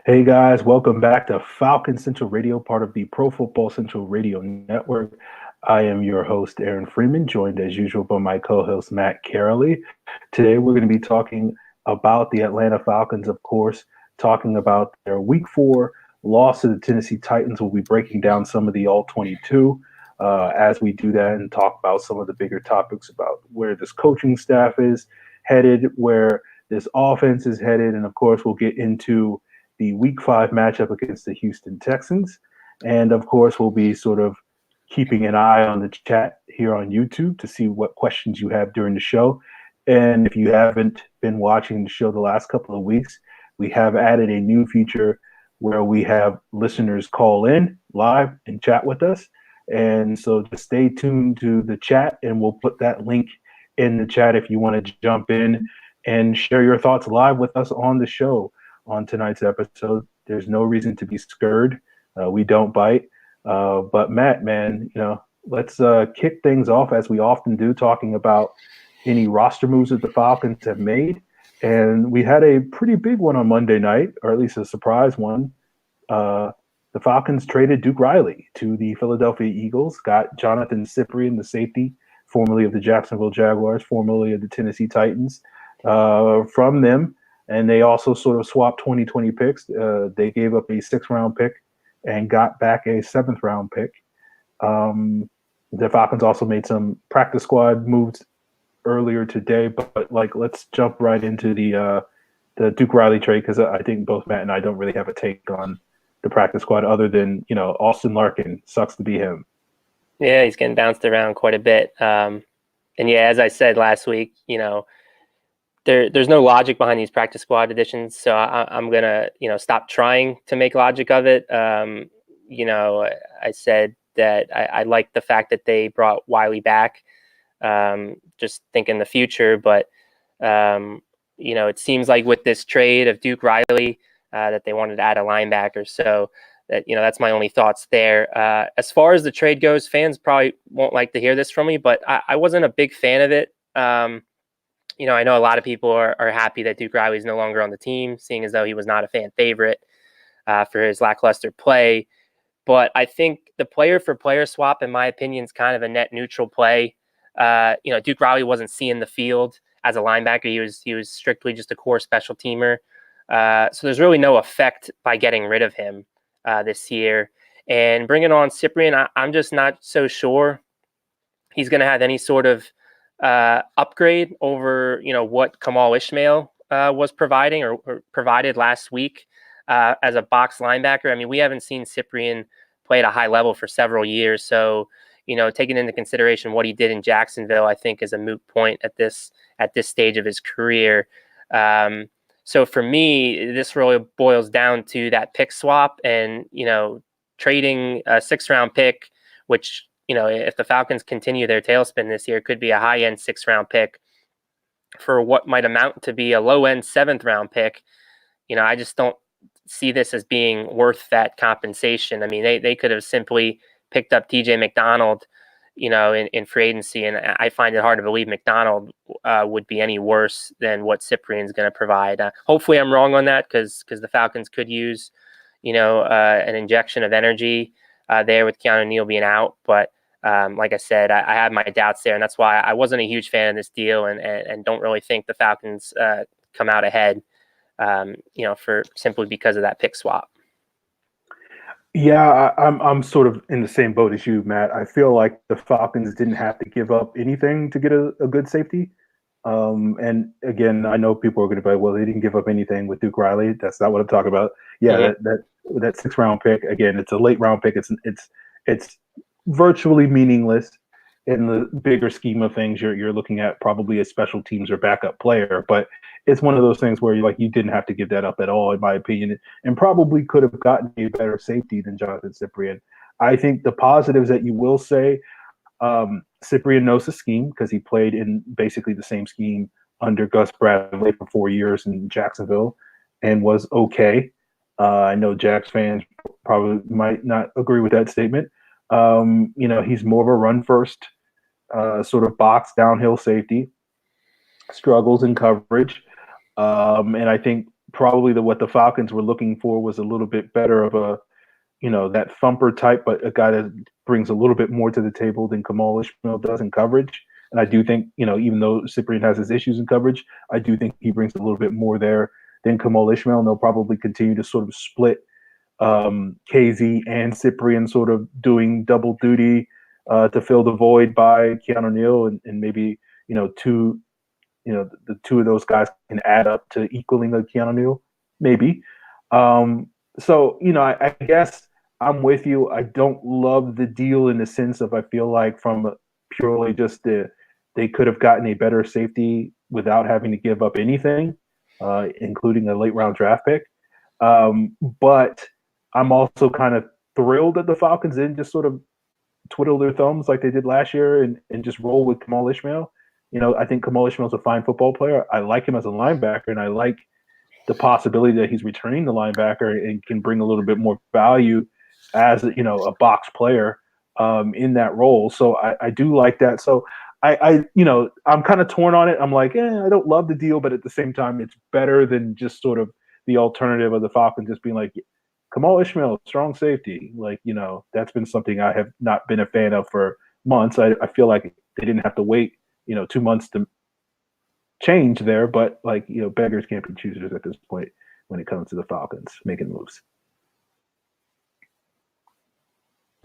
Hey guys, welcome back to Falcon Central Radio, part of the Pro Football Central Radio Network. I am your host, Aaron Freeman, joined as usual by my co-host, Matt Karoly. Today we're going to be talking about the Atlanta Falcons, of course, talking about their Week 4 loss to the Tennessee Titans. We'll be breaking down some of the All-22 as we do that and talk about some of the bigger topics about where this coaching staff is headed, where this offense is headed, and of course we'll get into the Week 5 matchup against the Houston Texans. And of course, we'll be sort of keeping an eye on the chat here on YouTube to see what questions you have during the show. And if you haven't been watching the show the last couple of weeks, we have added a new feature where we have listeners call in live and chat with us. And so just stay tuned to the chat, and we'll put that link in the chat if you want to jump in and share your thoughts live with us on the show. On tonight's episode, there's no reason to be scared. We don't bite. But Matt, man, let's kick things off as we often do, talking about any roster moves that the Falcons have made. And we had a pretty big one on Monday night, or at least a surprise one. The Falcons traded Duke Riley to the Philadelphia Eagles, got Jonathan Cyprien, the safety, formerly of the Jacksonville Jaguars, formerly of the Tennessee Titans, from them. And they also sort of swapped 2020 picks. They gave up a 6th-round pick and got back a 7th-round pick. The Falcons also made some practice squad moves earlier today. But let's jump right into the Duke Riley trade, because I think both Matt and I don't really have a take on the practice squad other than, Austin Larkin. Sucks to be him. Yeah, he's getting bounced around quite a bit. And yeah, as I said last week, there's no logic behind these practice squad additions, so I'm gonna stop trying to make logic of it. I said that I like the fact that they brought Wiley back, just thinking the future. But it seems like with this trade of Duke Riley, that they wanted to add a linebacker. So that's my only thoughts there. As far as the trade goes, fans probably won't like to hear this from me, but I wasn't a big fan of it. I know a lot of people are happy that Duke Riley is no longer on the team, seeing as though he was not a fan favorite for his lackluster play. But I think the player-for-player swap, in my opinion, is kind of a net neutral play. Duke Riley wasn't seeing the field as a linebacker. He was strictly just a core special teamer. So there's really no effect by getting rid of him this year. And bringing on Cyprien, I'm just not so sure he's going to have any sort of upgrade over what Kamal Ishmael was providing or provided last week as a box linebacker. I mean, we haven't seen Cyprien play at a high level for several years, so taking into consideration what he did in Jacksonville, I think is a moot point at this stage of his career. So for me, this really boils down to that pick swap and trading a 6th-round pick, which if the Falcons continue their tailspin this year, could be a high-end 6th-round pick for what might amount to be a low-end 7th-round pick. I just don't see this as being worth that compensation. I mean, they could have simply picked up TJ McDonald, in free agency, and I find it hard to believe McDonald would be any worse than what Cyprien's going to provide. Hopefully, I'm wrong on that, because the Falcons could use, an injection of energy there with Keanu Neal being out, but like I said, I have my doubts there, and that's why I wasn't a huge fan of this deal, and don't really think the Falcons come out ahead, for simply because of that pick swap. Yeah, I'm sort of in the same boat as you, Matt. I feel like the Falcons didn't have to give up anything to get a good safety. And again, I know people are going to be like, well, they didn't give up anything with Duke Riley. That's not what I'm talking about. Yeah, that 6th-round pick, again, it's a late-round pick. It's virtually meaningless in the bigger scheme of things. You're looking at probably a special teams or backup player, but it's one of those things where you didn't have to give that up at all, in my opinion, and probably could have gotten a better safety than Jonathan Cyprien. I think the positives that you will say, Cyprien knows the scheme because he played in basically the same scheme under Gus Bradley for 4 years in Jacksonville and was okay. I know Jags fans probably might not agree with that statement. He's more of a run first sort of box downhill safety, struggles in coverage. And I think probably what the Falcons were looking for was a little bit better of a, that thumper type, but a guy that brings a little bit more to the table than Kamal Ishmael does in coverage. And I do think, even though Cyprien has his issues in coverage, I do think he brings a little bit more there than Kamal Ishmael. And they'll probably continue to sort of split KZ and Cyprien sort of doing double duty to fill the void by Keanu Neal, and maybe, two, the two of those guys can add up to equaling a Keanu Neal, maybe. So, I guess I'm with you. I don't love the deal in the sense of, I feel like from purely just they could have gotten a better safety without having to give up anything, including a late round draft pick. But I'm also kind of thrilled that the Falcons didn't just sort of twiddle their thumbs like they did last year and just roll with Kamal Ishmael. I think Kamal Ishmael's a fine football player. I like him as a linebacker, and I like the possibility that he's returning the linebacker and can bring a little bit more value as, a box player in that role. So I do like that. So I'm kind of torn on it. I'm like, I don't love the deal, but at the same time, it's better than just sort of the alternative of the Falcons just being like, Kamal Ishmael, strong safety. Like, that's been something I have not been a fan of for months. I feel like they didn't have to wait, 2 months to change there, but like, beggars can't be choosers at this point when it comes to the Falcons making moves.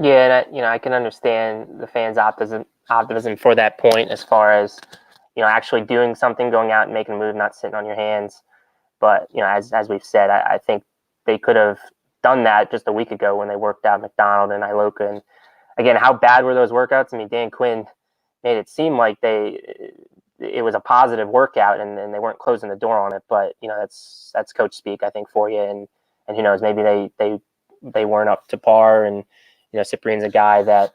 Yeah, and I can understand the fans' optimism for that point, as far as, actually doing something, going out and making a move, not sitting on your hands. But, as we've said, I think they could have done that just a week ago when they worked out McDonald and Iloka. And again, how bad were those workouts? I mean, Dan Quinn made it seem like it was a positive workout and they weren't closing the door on it. But, that's coach speak, I think, for you. And who knows, maybe they weren't up to par. And, Cyprien's a guy that,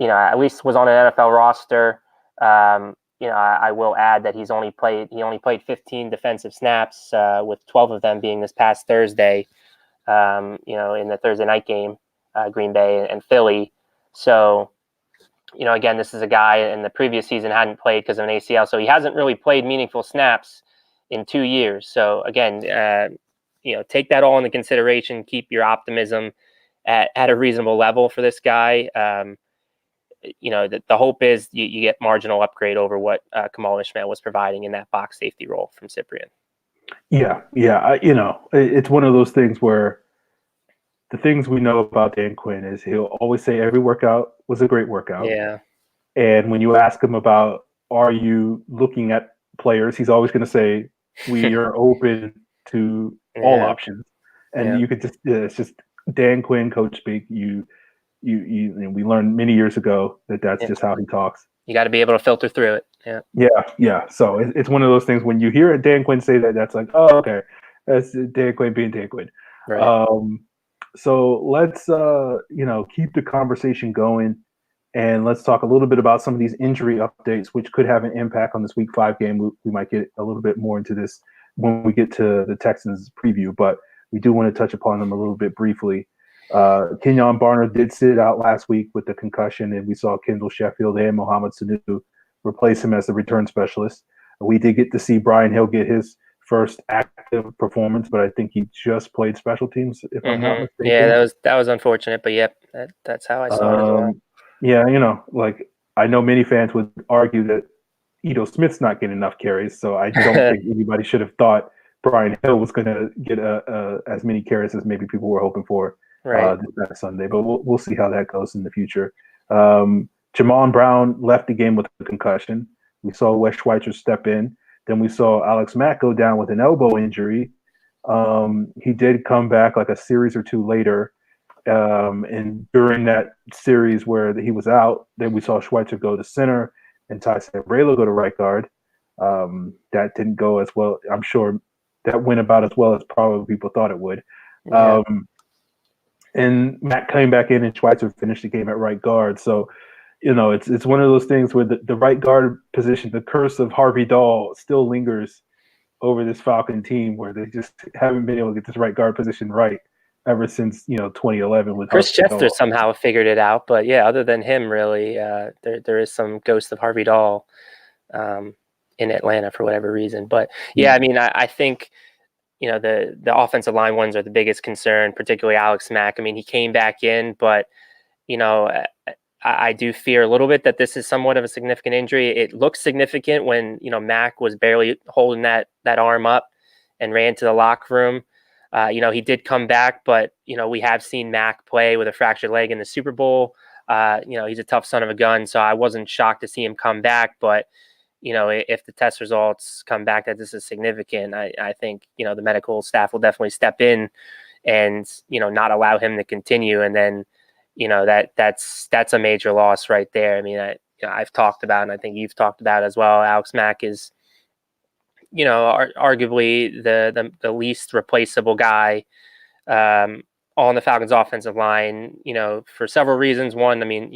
at least was on an NFL roster. I will add that he only played 15 defensive snaps, with 12 of them being this past Thursday, in the Thursday night game, Green Bay and Philly. So, again, this is a guy in the previous season hadn't played because of an ACL. So he hasn't really played meaningful snaps in 2 years. So again, take that all into consideration, keep your optimism at a reasonable level for this guy. The hope is you get marginal upgrade over what Kamal Ishmael was providing in that box safety role from Cyprien. Yeah. It's one of those things where the things we know about Dan Quinn is he'll always say every workout was a great workout. Yeah. And when you ask him about, are you looking at players, he's always going to say, we are open to all options. And you could just, it's just Dan Quinn, coach speak. We learned many years ago that's just how he talks. You got to be able to filter through it. Yeah. So it's one of those things when you hear Dan Quinn say that, that's like, oh, okay, that's Dan Quinn being Dan Quinn. Right. So let's keep the conversation going, and let's talk a little bit about some of these injury updates, which could have an impact on this Week 5 game. We might get a little bit more into this when we get to the Texans preview, but we do want to touch upon them a little bit briefly. Kenyon Barner did sit out last week with the concussion, and we saw Kendall Sheffield and Mohamed Sanu replace him as the return specialist. We did get to see Brian Hill get his first active performance, but I think he just played special teams, if I'm not mistaken. Yeah, that was unfortunate, but yep, that's how I saw it as well. Yeah, I know many fans would argue that Ito Smith's not getting enough carries, so I don't think anybody should have thought Brian Hill was going to get as many carries as maybe people were hoping for this past Sunday. But we'll see how that goes in the future. Jamon Brown left the game with a concussion. We saw Wes Schweitzer step in. Then we saw Alex Mack go down with an elbow injury. He did come back like a series or two later. And during that series where he was out, then we saw Schweitzer go to center and Tyson Raylo go to right guard. That didn't go as well. I'm sure that went about as well as probably people thought it would. Yeah. And Matt came back in and Schweitzer finished the game at right guard. So, it's one of those things where the right guard position, the curse of Harvey Dahl still lingers over this Falcon team, where they just haven't been able to get this right guard position right ever since 2011 with Chris Harvey Chester Dahl. somehow figured it out, but yeah, other than him, really, there is some ghost of Harvey Dahl in Atlanta for whatever reason. But yeah, I mean, I think the offensive line ones are the biggest concern, particularly Alex Mack. I mean, he came back in, but I do fear a little bit that this is somewhat of a significant injury. It looks significant when Mack was barely holding that arm up and ran to the locker room. He did come back, but we have seen Mack play with a fractured leg in the Super Bowl. He's a tough son of a gun, so I wasn't shocked to see him come back. But if the test results come back that this is significant, I think the medical staff will definitely step in and not allow him to continue. And then that's a major loss right there. I mean, I've talked about, and I think you've talked about as well, Alex Mack is arguably the least replaceable guy on the Falcons offensive line, for several reasons. One, I mean,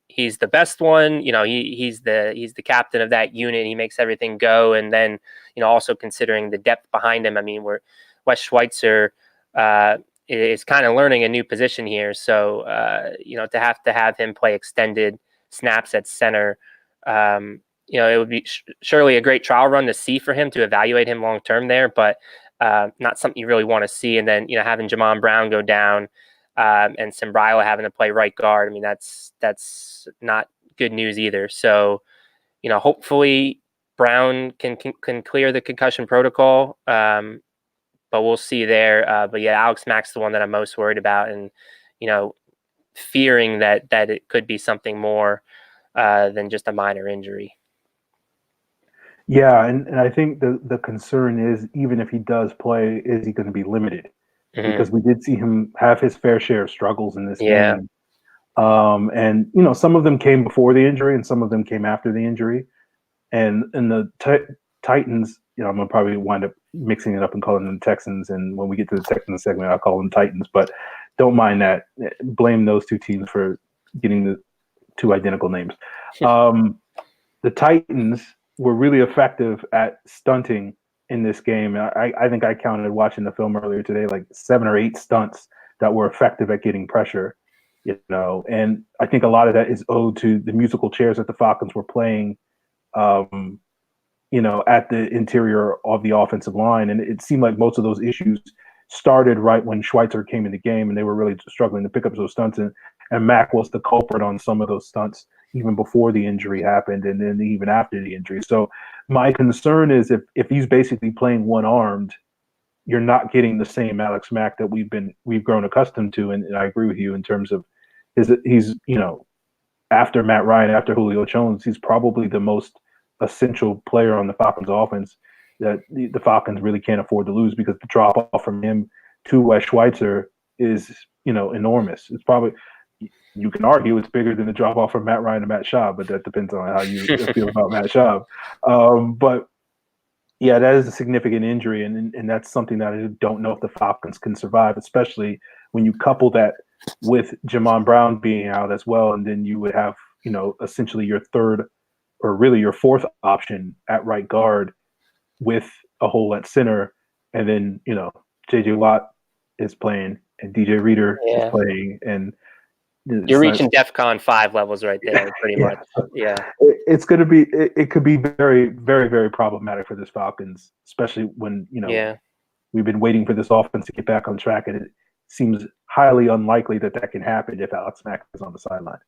he's the best one, he's the captain of that unit. He makes everything go. And then, also considering the depth behind him, I mean, Wes Schweitzer is kind of learning a new position here. So, to have him play extended snaps at center, it would be surely a great trial run to see for him to evaluate him long-term there, but not something you really want to see. And then, having Jamon Brown go down and Simbrila having to play right guard, I mean, that's not good news either. So, hopefully Brown can clear the concussion protocol, but we'll see there. But yeah, Alex Mack's the one that I'm most worried about, and, fearing that it could be something more than just a minor injury. Yeah, and I think the concern is, even if he does play, is he going to be limited? Mm-hmm. Because we did see him have his fair share of struggles in this game. And some of them came before the injury, and some of them came after the injury. And the Titans, I'm gonna probably wind up mixing it up and calling them Texans. And when we get to the Texans segment, I'll call them Titans. But don't mind that. Blame those two teams for getting the two identical names. The Titans were really effective at stunting in this game. I think I counted, watching the film earlier today, like 7 or 8 stunts that were effective at getting pressure, and I think a lot of that is owed to the musical chairs that the Falcons were playing, at the interior of the offensive line. And it seemed like most of those issues started right when Schweitzer came in the game, and they were really struggling to pick up those stunts. And Mack was the culprit on some of those stunts, even before the injury happened, and then even after the injury. So my concern is, if he's basically playing one-armed, you're not getting the same Alex Mack that we've grown accustomed to. And I agree with you in terms of he's after Matt Ryan, after Julio Jones, he's probably the most essential player on the Falcons offense that the Falcons really can't afford to lose, because the drop off from him to Wes Schweitzer is enormous. It's probably, you can argue it's bigger than the drop off from Matt Ryan to Matt Schaub, but that depends on how you feel about Matt Schaub. But yeah, that is a significant injury, and that's something that I don't know if the Falcons can survive, especially when you couple that with Jamon Brown being out as well, and then you would have essentially your third, or really your fourth option at right guard, with a hole at center, and then JJ Watt is playing and DJ Reader is playing, and you're reaching DEFCON 5 levels right there, pretty much. Yeah, it's going to be. It could be very, very, very problematic for this Falcons, especially when we've been waiting for this offense to get back on track, and it seems highly unlikely that can happen if Alex Mack is on the sideline.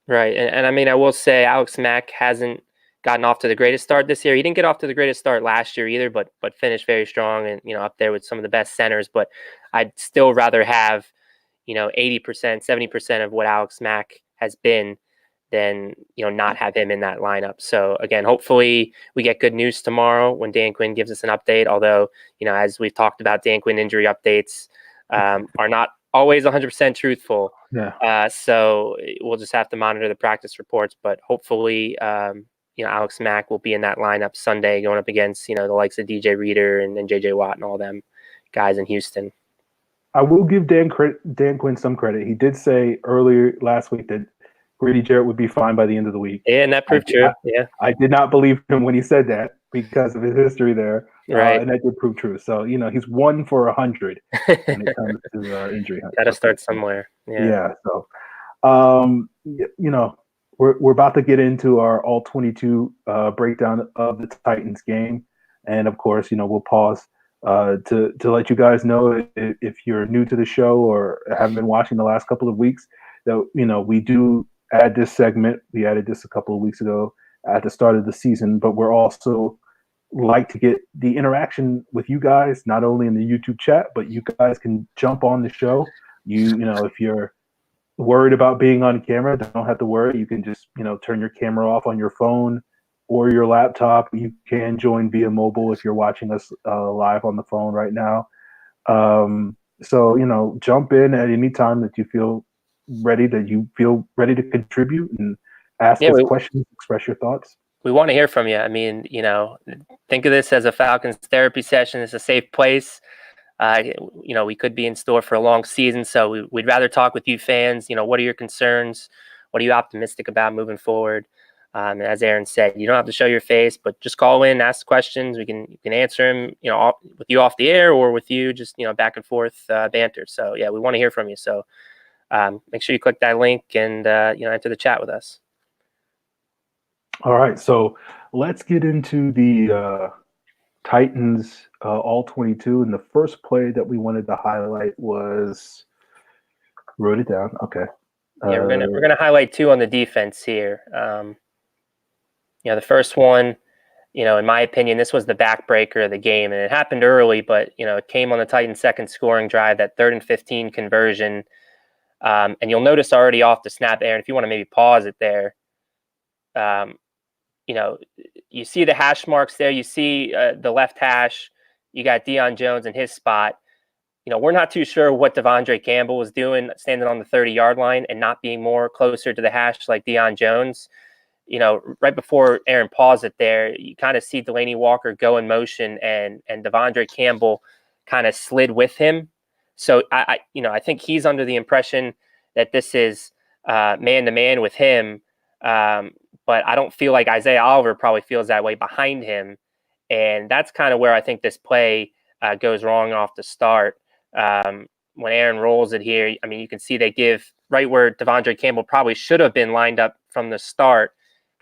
Right, and I mean, I will say Alex Mack hasn't gotten off to the greatest start this year. He didn't get off to the greatest start last year either, but finished very strong and up there with some of the best centers. But I'd still rather have 80%, 70% of what Alex Mack has been than not have him in that lineup. So again, hopefully we get good news tomorrow when Dan Quinn gives us an update. Although as we've talked about, Dan Quinn injury updates are not always 100% truthful. Yeah. So we'll just have to monitor the practice reports. But hopefully, Alex Mack will be in that lineup Sunday, going up against the likes of DJ Reader and JJ Watt and all them guys in Houston. I will give Dan Quinn some credit. He did say earlier last week that Grady Jarrett would be fine by the end of the week. Yeah, and that proved true. I did not believe him when he said that, because of his history there, right? And that did prove true. So he's 1 for 100 when it comes to injury. Got to start somewhere. Yeah. So, we're about to get into our all 22 breakdown of the Titans game, and of course, we'll pause To let you guys know, if you're new to the show or haven't been watching the last couple of weeks, that we do add this segment. We added this a couple of weeks ago at the start of the season, but we're also like to get the interaction with you guys, not only in the YouTube chat, but you guys can jump on the show. If you're worried about being on camera, don't have to worry. You can just, turn your camera off on your phone or your laptop. You can join via mobile if you're watching us live on the phone right now. So, jump in at any time that you feel ready to contribute and ask Yeah, us questions, express your thoughts. we want to hear from you. I mean, think of this as a Falcons therapy session. It's a safe place. We could be in store for a long season, so we'd rather talk with you fans. What are your concerns? What are you optimistic about moving forward? And as Aaron said, you don't have to show your face, but just call in, ask questions. You can answer them, with you off the air or with you just, back and forth banter. So yeah, we want to hear from you. So make sure you click that link and, enter the chat with us. All right. So let's get into the Titans all 22. And the first play that we wanted to highlight was, wrote it down. Okay. Yeah, we're gonna highlight two on the defense here. The first one, in my opinion, this was the backbreaker of the game, and it happened early, but it came on the Titans' second scoring drive, that 3rd and 15 conversion. And you'll notice already off the snap, Aaron, if you want to maybe pause it there. You see the hash marks there. You see the left hash. You got Deion Jones in his spot. We're not too sure what Devondre Campbell was doing standing on the 30-yard line and not being more closer to the hash like Deion Jones. Right before Aaron paused it there, you kind of see Delanie Walker go in motion and Devondre Campbell kind of slid with him. So I think he's under the impression that this is man-to-man with him. But I don't feel like Isaiah Oliver probably feels that way behind him. And that's kind of where I think this play goes wrong off the start. When Aaron rolls it here, I mean, you can see they give right where Devondre Campbell probably should have been lined up from the start,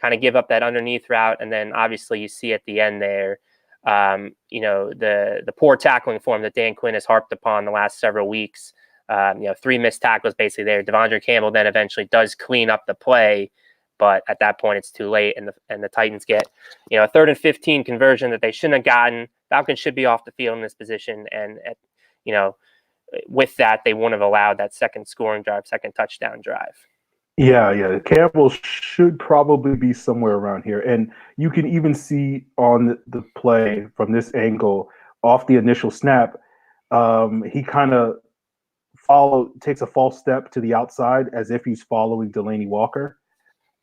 kind of give up that underneath route. And then obviously you see at the end there, the poor tackling form that Dan Quinn has harped upon the last several weeks. 3 missed tackles basically there. Devondre Campbell then eventually does clean up the play, but at that point it's too late, and the Titans get a 3rd and 15 conversion that they shouldn't have gotten. Falcons should be off the field in this position, and with that they wouldn't have allowed that second scoring drive, second touchdown drive. Yeah. Campbell should probably be somewhere around here, and you can even see on the play from this angle off the initial snap, he kind of takes a false step to the outside as if he's following Delanie Walker.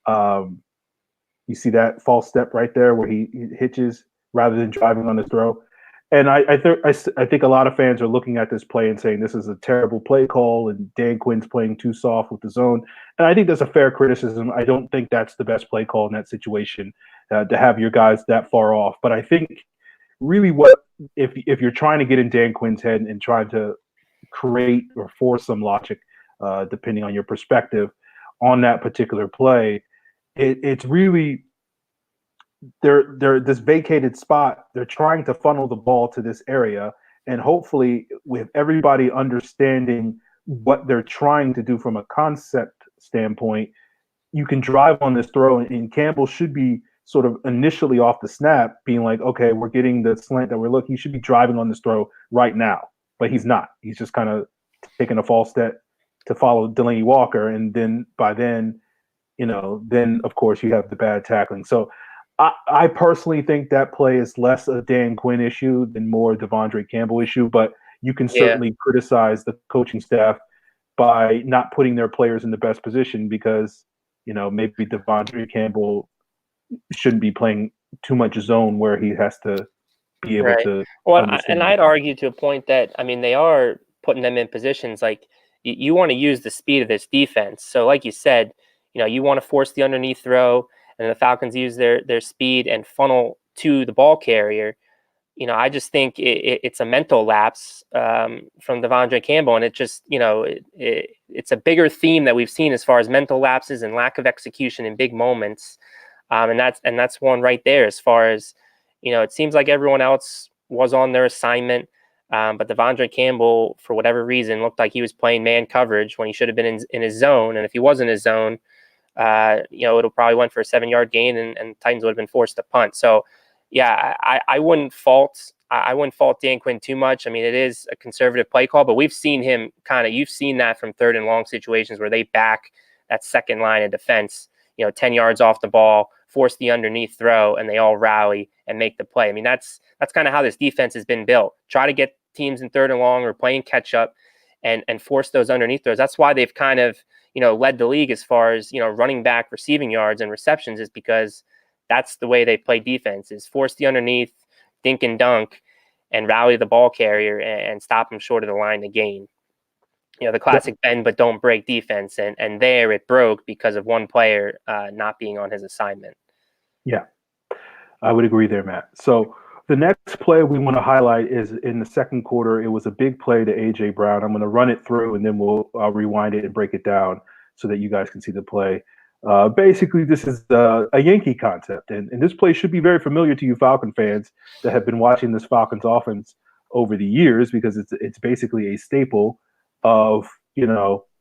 You see that false step right there where he hitches rather than driving on his throw. And I think a lot of fans are looking at this play and saying this is a terrible play call and Dan Quinn's playing too soft with the zone. And I think that's a fair criticism. I don't think that's the best play call in that situation, to have your guys that far off. But I think really if you're trying to get in Dan Quinn's head and trying to create or force some logic, depending on your perspective on that particular play, it's really they're this vacated spot. They're trying to funnel the ball to this area, and hopefully with everybody understanding what they're trying to do from a concept standpoint, you can drive on this throw, and Campbell should be sort of initially off the snap being like, okay, we're getting the slant that we're looking. He should be driving on this throw right now, but he's not. He's just kind of taking a false step to follow Delanie Walker, and then by then, then of course you have the bad tackling. So I personally think that play is less a Dan Quinn issue than more a Devondre Campbell issue, but you can certainly criticize the coaching staff by not putting their players in the best position because, maybe Devondre Campbell shouldn't be playing too much zone where he has to be able to. Well, and I'd argue to a point that, I mean, they are putting them in positions like you want to use the speed of this defense. So like you said, you want to force the underneath throw, and the Falcons use their speed and funnel to the ball carrier. I just think it's a mental lapse from Devondre Campbell, and it just, it's a bigger theme that we've seen as far as mental lapses and lack of execution in big moments, and that's one right there. As far as it seems like everyone else was on their assignment. But Devondre Campbell, for whatever reason, looked like he was playing man coverage when he should have been in his zone. And if he was in his zone, it'll probably went for a 7-yard gain, and Titans would have been forced to punt. So, yeah, I wouldn't fault Dan Quinn too much. I mean, it is a conservative play call, but we've seen him you've seen that from 3rd and long situations where they back that second line of defense, 10 yards off the ball, force the underneath throw, and they all rally and make the play. I mean, that's kind of how this defense has been built. Try to get teams in 3rd and long or playing catch up and force those underneath throws. That's why they've kind of, led the league as far as, running back receiving yards and receptions, is because that's the way they play defense, is force the underneath, dink and dunk, and rally the ball carrier and stop them short of the line to gain. The classic bend but don't break defense, and there it broke because of one player not being on his assignment. Yeah, I would agree there, Matt. So the next play we want to highlight is in the second quarter. It was a big play to A.J. Brown. I'm going to run it through, and then I'll rewind it and break it down so that you guys can see the play. Basically, this is a Yankee concept, and this play should be very familiar to you Falcon fans that have been watching this Falcons offense over the years, because it's basically a staple of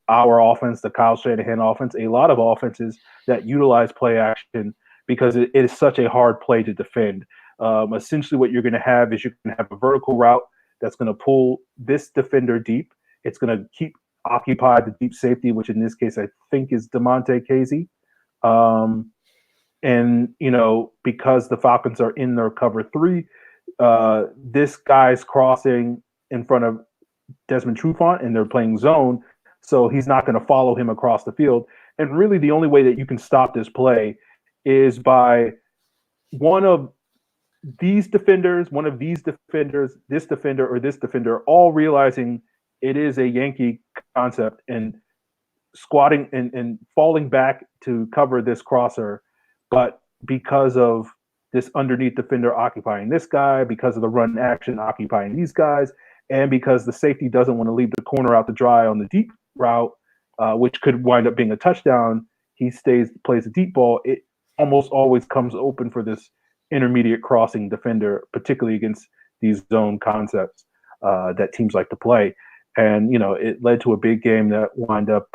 our offense, the Kyle Shanahan offense, a lot of offenses that utilize play action because it is such a hard play to defend. Essentially, what you're going to have is you're going to have a vertical route that's going to pull this defender deep. It's going to keep occupied the deep safety, which in this case I think is DeMonte Casey. And because the Falcons are in their cover 3, this guy's crossing in front of Desmond Trufant, and they're playing zone, so he's not going to follow him across the field. And really, the only way that you can stop this play is by one of these defenders, this defender, or this defender, all realizing it is a Yankee concept and squatting and falling back to cover this crosser. But because of this underneath defender occupying this guy, because of the run action occupying these guys, and because the safety doesn't want to leave the corner out to dry on the deep route, which could wind up being a touchdown, he plays a deep ball. It almost always comes open for this intermediate crossing defender, particularly against these zone concepts that teams like to play. And, it led to a big game that wound up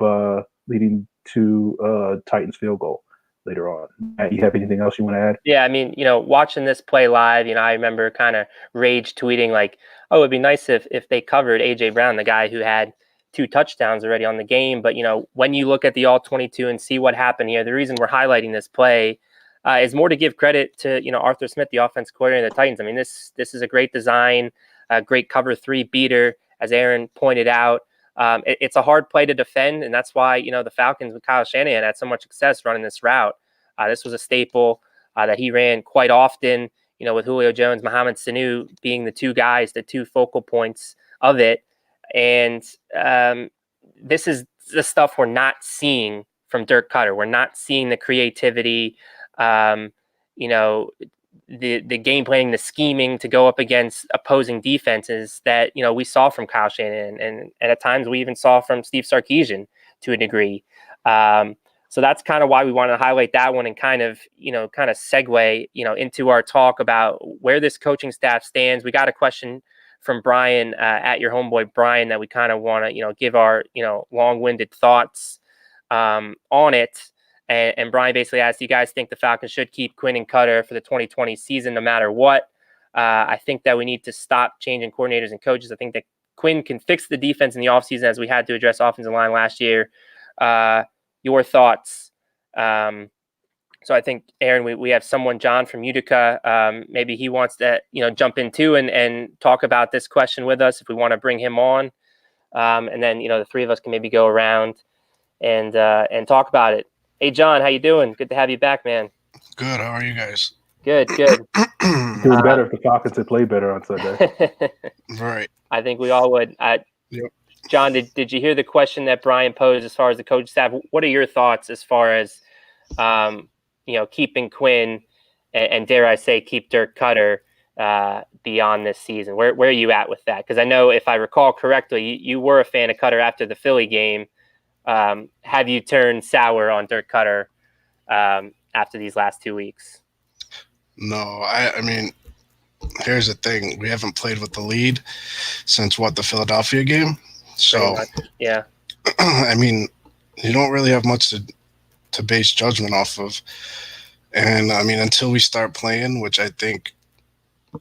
leading to Titans field goal later on. Matt, you have anything else you want to add? Yeah, I mean, watching this play live, I remember kind of rage tweeting like, oh, it'd be nice if they covered A.J. Brown, the guy who had 2 touchdowns already on the game. But, when you look at the all-22 and see what happened here, the reason we're highlighting this play is more to give credit to, Arthur Smith, the offense coordinator of the Titans. I mean, this is a great design, a great cover 3 beater, as Aaron pointed out. It's a hard play to defend, and that's why, the Falcons with Kyle Shanahan had so much success running this route. This was a staple that he ran quite often, with Julio Jones, Mohamed Sanu being the 2 guys, the 2 focal points of it. And this is the stuff we're not seeing from Dirk Cutter. We're not seeing the creativity, the game planning, the scheming to go up against opposing defenses that, we saw from Kyle Shanahan. And at times we even saw from Steve Sarkisian to a degree. So that's kind of why we want to highlight that one and kind of segue, into our talk about where this coaching staff stands. We got a question from Brian at your homeboy Brian that we kind of want to, give our, long-winded thoughts on it. And Brian basically asked, do you guys think the Falcons should keep Quinn and Cutter for the 2020 season no matter what? I think that we need to stop changing coordinators and coaches. I think that Quinn can fix the defense in the offseason as we had to address offensive line last year. Your thoughts? So I think, Aaron, we have someone, John from Utica. Maybe he wants to, jump in too and talk about this question with us if we want to bring him on. And then, the 3 of us can maybe go around and talk about it. Hey, John, how you doing? Good to have you back, man. Good. How are you guys? Good. Doing better if the Falcons had played better on Sunday. Right. I think we all would. Yep. John, did you hear the question that Brian posed as far as the coach staff? What are your thoughts as far as, keeping Quinn and dare I say, keep Dirk Cutter beyond this season? Where are you at with that? Because I know, if I recall correctly, you were a fan of Cutter after the Philly game. Have you turned sour on Dirk Cutter after these last 2 weeks? No, I mean, here's the thing: we haven't played with the lead since the Philadelphia game. So, yeah. I mean, you don't really have much to base judgment off of. And I mean, until we start playing, which I think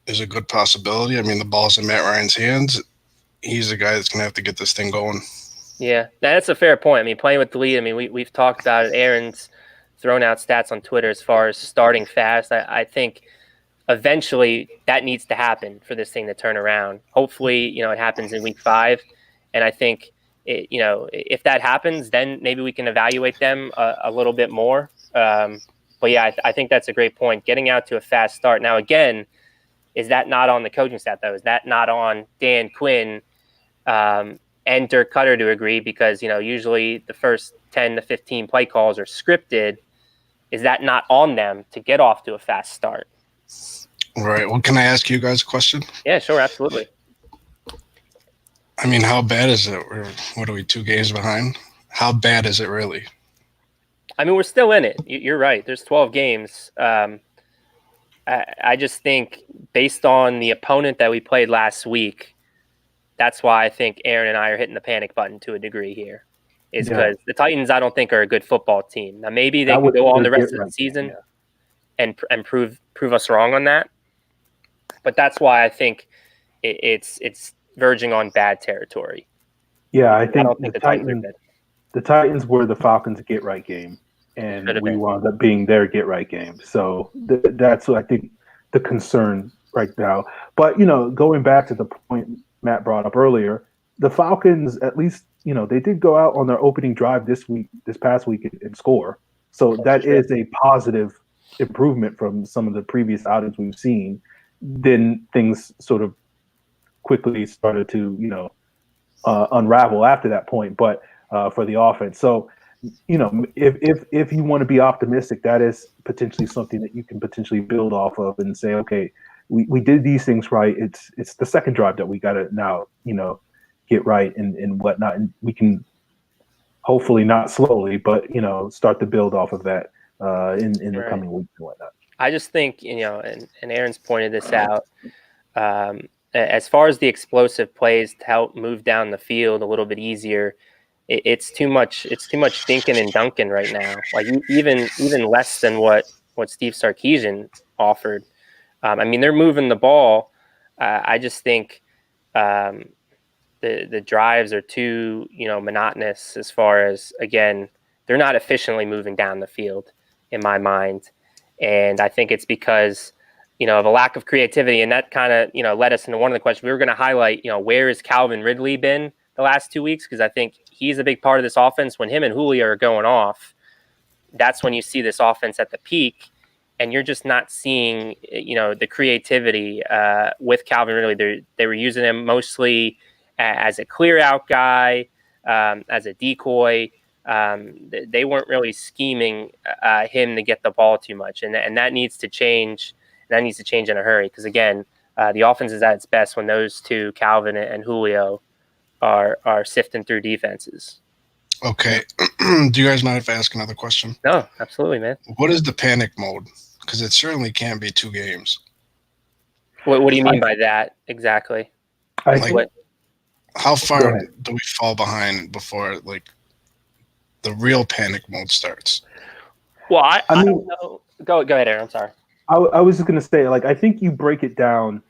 is a good possibility. I mean, the ball's in Matt Ryan's hands. He's the guy that's going to have to get this thing going. Yeah, that's a fair point. I mean, playing with the lead, I mean, we've talked about it. Aaron's thrown out stats on Twitter as far as starting fast. I think eventually that needs to happen for this thing to turn around. Hopefully, it happens in week 5. And I think, if that happens, then maybe we can evaluate them a little bit more. But yeah, I think that's a great point. Getting out to a fast start. Now, again, is that not on the coaching staff, though? Is that not on Dan Quinn and Dirk Cutter to agree? Because, usually the first 10 to 15 play calls are scripted. Is that not on them to get off to a fast start? Right. Well, can I ask you guys a question? Yeah, sure. Absolutely. I mean, how bad is it? What are we, 2 games behind? How bad is it really? I mean, we're still in it. You're right. There's 12 games. I just think based on the opponent that we played last week, that's why I think Aaron and I are hitting the panic button to a degree here. Is because the Titans, I don't think, are a good football team. Now, maybe they can go on the rest of the season and prove us wrong on that. But that's why I think it's verging on bad territory. Yeah, I don't think the Titans are good. The Titans were the Falcons' get-right game, and we wound up being their get-right game. So that's what I think the concern right now. But, going back to the point Matt brought up earlier, the Falcons, at least, they did go out on their opening drive this past week and score. So that is a positive improvement from some of the previous outings we've seen. Then things sort of quickly started to, unravel after that point. But for the offense. So, if you want to be optimistic, that is potentially something that you can potentially build off of and say, okay, we did these things right. It's the second drive that we got to now, get right and whatnot. And we can hopefully not slowly, but, start to build off of that in the coming weeks and whatnot. I just think, and Aaron's pointed this out, as far as the explosive plays to help move down the field a little bit easier, it's too much. It's too much dinking and dunking right now. Like even less than what Steve Sarkisian offered. I mean, they're moving the ball. I just think the drives are too monotonous as far as, again, they're not efficiently moving down the field in my mind, and I think it's because of a lack of creativity, and that kind of led us into one of the questions we were going to highlight. Where has Calvin Ridley been the last 2 weeks? Because I think he's a big part of this offense. When him and Julio are going off, that's when you see this offense at the peak, and you're just not seeing, the creativity with Calvin Ridley. They were using him mostly as a clear out guy, as a decoy. They weren't really scheming him to get the ball too much, and that needs to change. That needs to change in a hurry because, again, the offense is at its best when those two, Calvin and Julio, are sifting through defenses. Okay. Do you guys mind if I ask another question? No, absolutely, man. What is the panic mode? Because it certainly can't be 2 games. What do you mean by that exactly? How far do we fall behind before the real panic mode starts? Well, I don't know. Go ahead, Aaron. I'm sorry. I was just going to say, I think you break it down.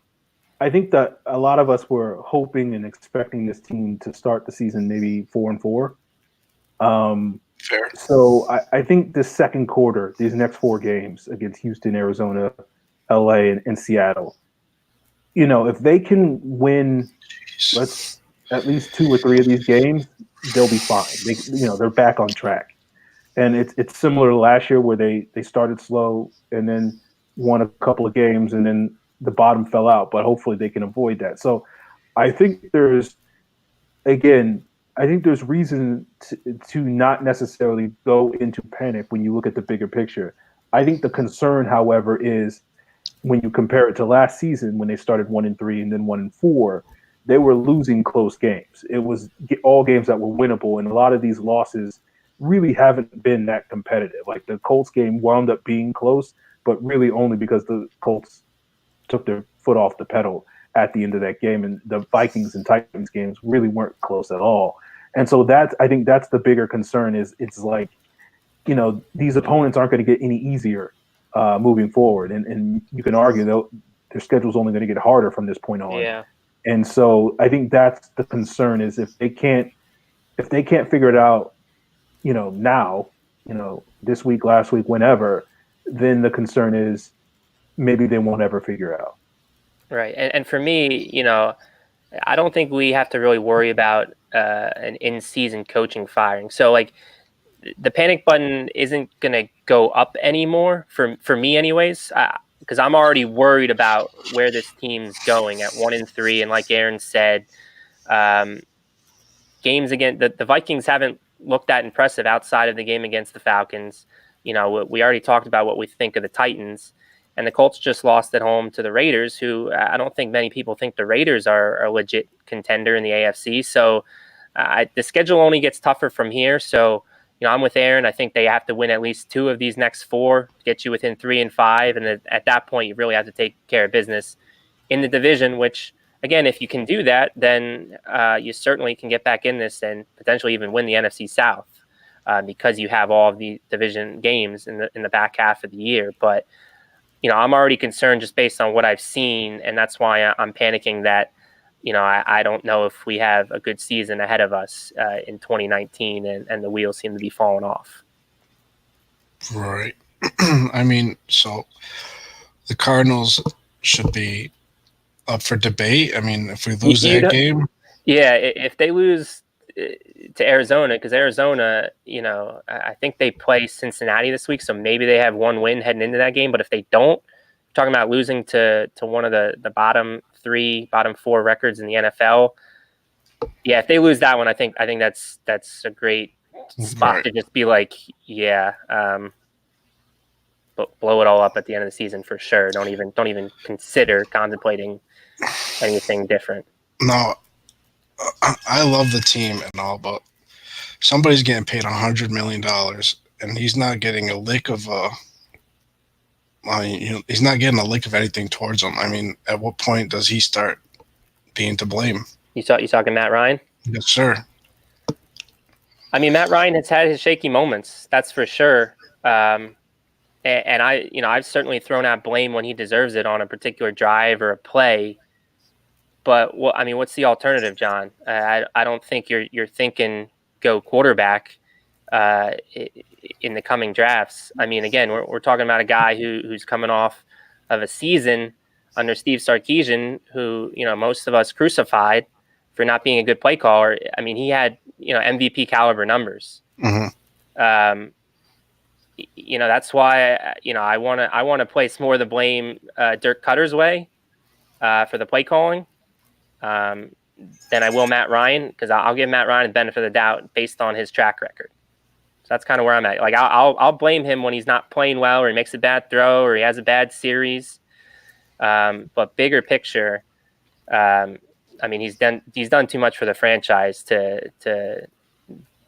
I think that a lot of us were hoping and expecting this team to start the season maybe 4-4. Fair. So I think this second quarter, these next 4 games against Houston, Arizona, LA, and Seattle, if they can win at least 2 or 3 of these games, they'll be fine. They're back on track. And it's similar to last year where they started slow and then won a couple of games and then the bottom fell out, but hopefully they can avoid that. So I think there's reason to not necessarily go into panic when you look at the bigger picture. I think the concern, however, is when you compare it to last season when they started 1-3 and then 1-4, they were losing close games. It was all games that were winnable, and a lot of these losses really haven't been that competitive. Like the Colts game wound up being close, but really only because the Colts took their foot off the pedal at the end of that game. And the Vikings and Titans games really weren't close at all. And so I think that's the bigger concern is it's like, these opponents aren't going to get any easier moving forward. And you can argue that their schedule's only going to get harder from this point on. Yeah. And so I think that's the concern is if they can't figure it out, now, this week, last week, whenever, then the concern is maybe they won't ever figure it out. Right. And for me, I don't think we have to really worry about an in-season coaching firing. So like the panic button isn't going to go up anymore for me anyways, because I'm already worried about where this team's going at 1-3. And like Aaron said, games again, the Vikings haven't looked that impressive outside of the game against the Falcons. We already talked about what we think of the Titans. And the Colts just lost at home to the Raiders, who I don't think many people think the Raiders are a legit contender in the AFC. So the schedule only gets tougher from here. So, I'm with Aaron. I think they have to win at least 2 of these next 4 to get you within 3 and 5. And at that point, you really have to take care of business in the division, which, again, if you can do that, then you certainly can get back in this and potentially even win the NFC South because you have all of the division games in the back half of the year. But I'm already concerned just based on what I've seen, and that's why I'm panicking that, I don't know if we have a good season ahead of us in 2019, and the wheels seem to be falling off. Right. I mean, so the Cardinals should be up for debate. I mean, if we lose that game. Yeah, if they lose to Arizona, because Arizona, I think they play Cincinnati this week, so maybe they have 1 win heading into that game. But if they don't, talking about losing to one of the bottom 3, bottom 4 records in the NFL. Yeah, if they lose that one, I think that's a great spot to just be like, blow it all up at the end of the season for sure. Don't even consider contemplating anything different. No, I love the team and all, but somebody's getting paid $100 million, and he's not getting a lick of he's not getting a lick of anything towards him. I mean, at what point does he start being to blame? You talking Matt Ryan? Yes, sir. I mean, Matt Ryan has had his shaky moments, that's for sure. And I've certainly thrown out blame when he deserves it on a particular drive or a play. But what's the alternative, John? I don't think you're thinking go quarterback in the coming drafts. I mean, again, we're talking about a guy who's coming off of a season under Steve Sarkisian, who most of us crucified for not being a good play caller. I mean, he had MVP caliber numbers. Mm-hmm. That's why I want to place more of the blame Dirk Cutter's way for the play calling. Than I will Matt Ryan, because I'll give Matt Ryan the benefit of the doubt based on his track record. So that's kind of where I'm at. Like I'll blame him when he's not playing well, or he makes a bad throw, or he has a bad series. But bigger picture, he's done too much for the franchise to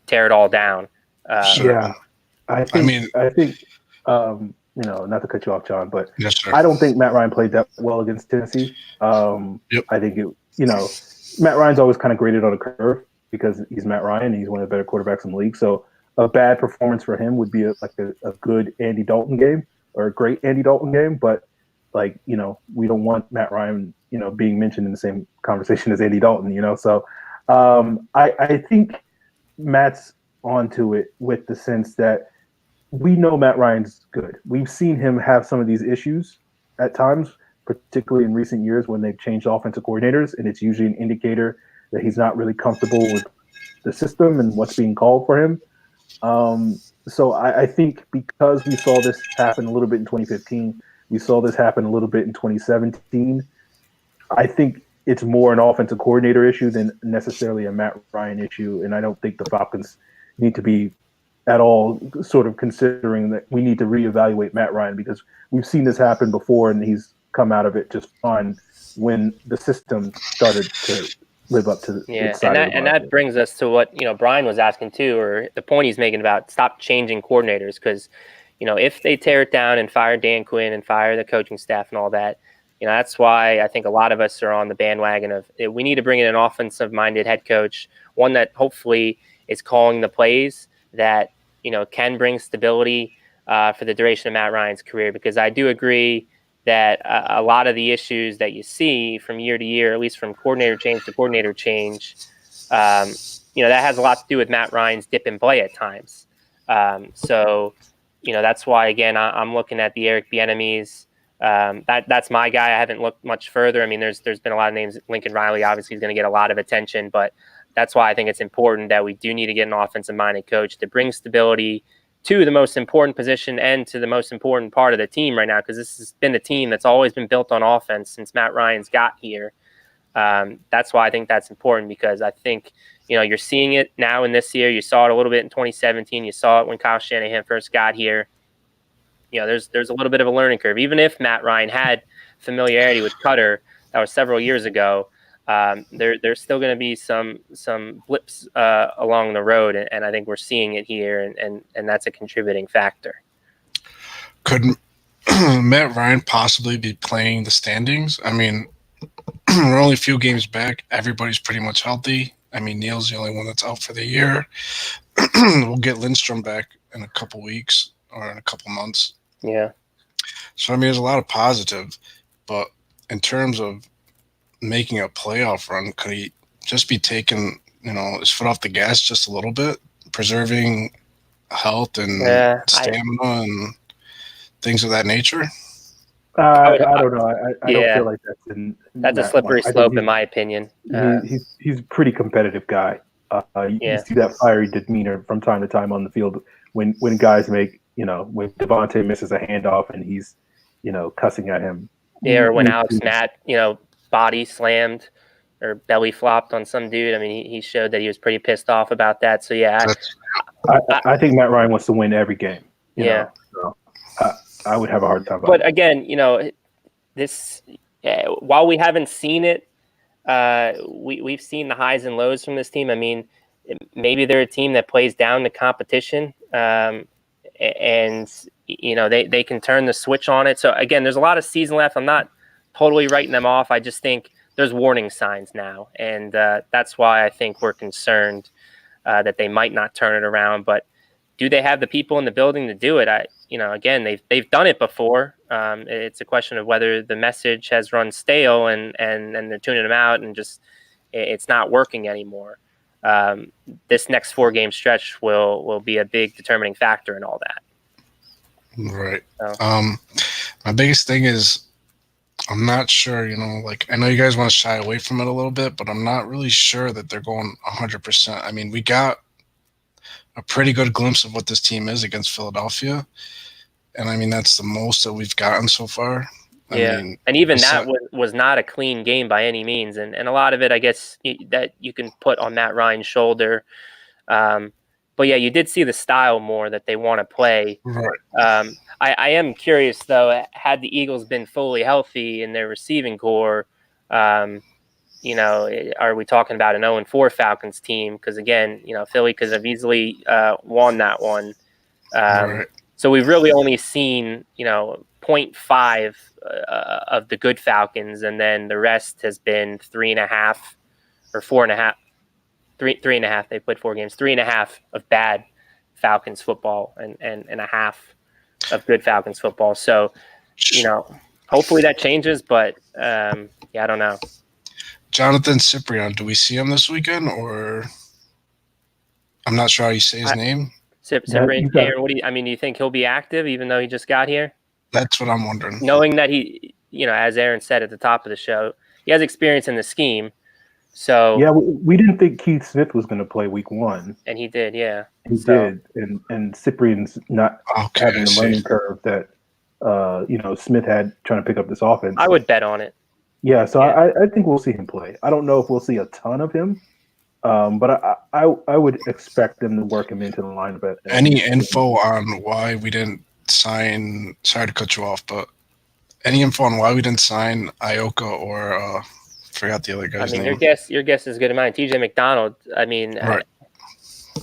tear it all down. Yeah, I think not to cut you off, John, but yes, sir. I don't think Matt Ryan played that well against Tennessee. Yep. I think Matt Ryan's always kind of graded on a curve because he's Matt Ryan and he's one of the better quarterbacks in the league. So a bad performance for him would be a good Andy Dalton game or a great Andy Dalton game. But we don't want Matt Ryan, being mentioned in the same conversation as Andy Dalton, So I think Matt's onto it with the sense that we know Matt Ryan's good. We've seen him have some of these issues at times, particularly in recent years when they've changed offensive coordinators, and it's usually an indicator that he's not really comfortable with the system and what's being called for him. So I think because we saw this happen a little bit in 2015, we saw this happen a little bit in 2017, I think it's more an offensive coordinator issue than necessarily a Matt Ryan issue, and I don't think the Falcons need to be at all sort of considering that we need to reevaluate Matt Ryan, because we've seen this happen before and he's come out of it just fine when the system started to live up to that brings us to what Brian was asking too, or the point he's making about stop changing coordinators, because if they tear it down and fire Dan Quinn and fire the coaching staff and all that, That's why I think a lot of us are on the bandwagon of we need to bring in an offensive-minded head coach, one that hopefully is calling the plays that, can bring stability for the duration of Matt Ryan's career. Because I do agree that a lot of the issues that you see from year to year, at least from coordinator change to coordinator change, that has a lot to do with Matt Ryan's dip and play at times. So that's why, again, I'm looking at the Eric Bieniemys. That's my guy. I haven't looked much further. I mean, there's been a lot of names. Lincoln Riley obviously is going to get a lot of attention, but that's why I think it's important that we do need to get an offensive-minded coach to bring stability to the most important position and to the most important part of the team right now, because this has been a team that's always been built on offense since Matt Ryan's got here. That's why I think that's important, because I think, you're seeing it now in this year. You saw it a little bit in 2017. You saw it when Kyle Shanahan first got here. There's a little bit of a learning curve. Even if Matt Ryan had familiarity with Cutter, that was several years ago, there's still going to be some blips along the road, and I think we're seeing it here, and that's a contributing factor. Could Matt Ryan possibly be playing the standings? I mean, we're only a few games back. Everybody's pretty much healthy. I mean, Neal's the only one that's out for the year. We'll get Lindstrom back in a couple weeks or in a couple months. Yeah. So, I mean, there's a lot of positive, but in terms of making a playoff run, could he just be taking, his foot off the gas just a little bit, preserving health and stamina and things of that nature? I don't know. I don't feel like that's a slippery slope, in my opinion. He's a pretty competitive guy. You see that fiery demeanor from time to time on the field when guys make, when Devontae misses a handoff and he's, cussing at him. Yeah, or when Alex Matt, body slammed or belly flopped on some dude. I mean, he showed that he was pretty pissed off about that. So, yeah. I think Matt Ryan wants to win every game. You know? So I would have a hard time. But again, this while we haven't seen it, we've seen the highs and lows from this team. I mean, maybe they're a team that plays down the competition, and they can turn the switch on it. So again, there's a lot of season left. I'm not totally writing them off. I just think there's warning signs now, and that's why I think we're concerned that they might not turn it around. But do they have the people in the building to do it? Again, they've done it before. It's a question of whether the message has run stale and they're tuning them out and just it's not working anymore. This next 4-game stretch will be a big determining factor in all that. Right. So. My biggest thing is I'm not sure, I know you guys want to shy away from it a little bit, but I'm not really sure that they're going 100%. I mean, we got a pretty good glimpse of what this team is against Philadelphia. And I mean, that's the most that we've gotten so far. I mean, and even that was not a clean game by any means. And a lot of it, I guess, that you can put on Matt Ryan's shoulder. But yeah, you did see the style more that they want to play. Right. I am curious, though, had the Eagles been fully healthy in their receiving core, are we talking about an 0-4 Falcons team? Because again, Philly could have easily won that one. Right. So we've really only seen, 0.5 of the good Falcons, and then the rest has been 3.5 or 4.5. 3.5. They played 4 games. 3.5 of bad Falcons football, and a half of good Falcons football. So, hopefully that changes, but I don't know. Jonathan Cyprian, do we see him this weekend, or I'm not sure how you say his name? Cyprian, Aaron, do you think he'll be active even though he just got here? That's what I'm wondering. Knowing that he, as Aaron said at the top of the show, he has experience in the scheme. So yeah, we didn't think Keith Smith was going to play week 1, and he did. Yeah, he did, and Cyprian's not having the learning curve that Smith had trying to pick up this offense. I would bet on it. Yeah, so yeah. I think we'll see him play. I don't know if we'll see a ton of him, but I would expect them to work him into the lineup. Any info on why we didn't sign? Sorry to cut you off, but any info on why we didn't sign Ioka or? Forgot the other guy's name. Your guess is good as mine. TJ McDonald. I mean, right.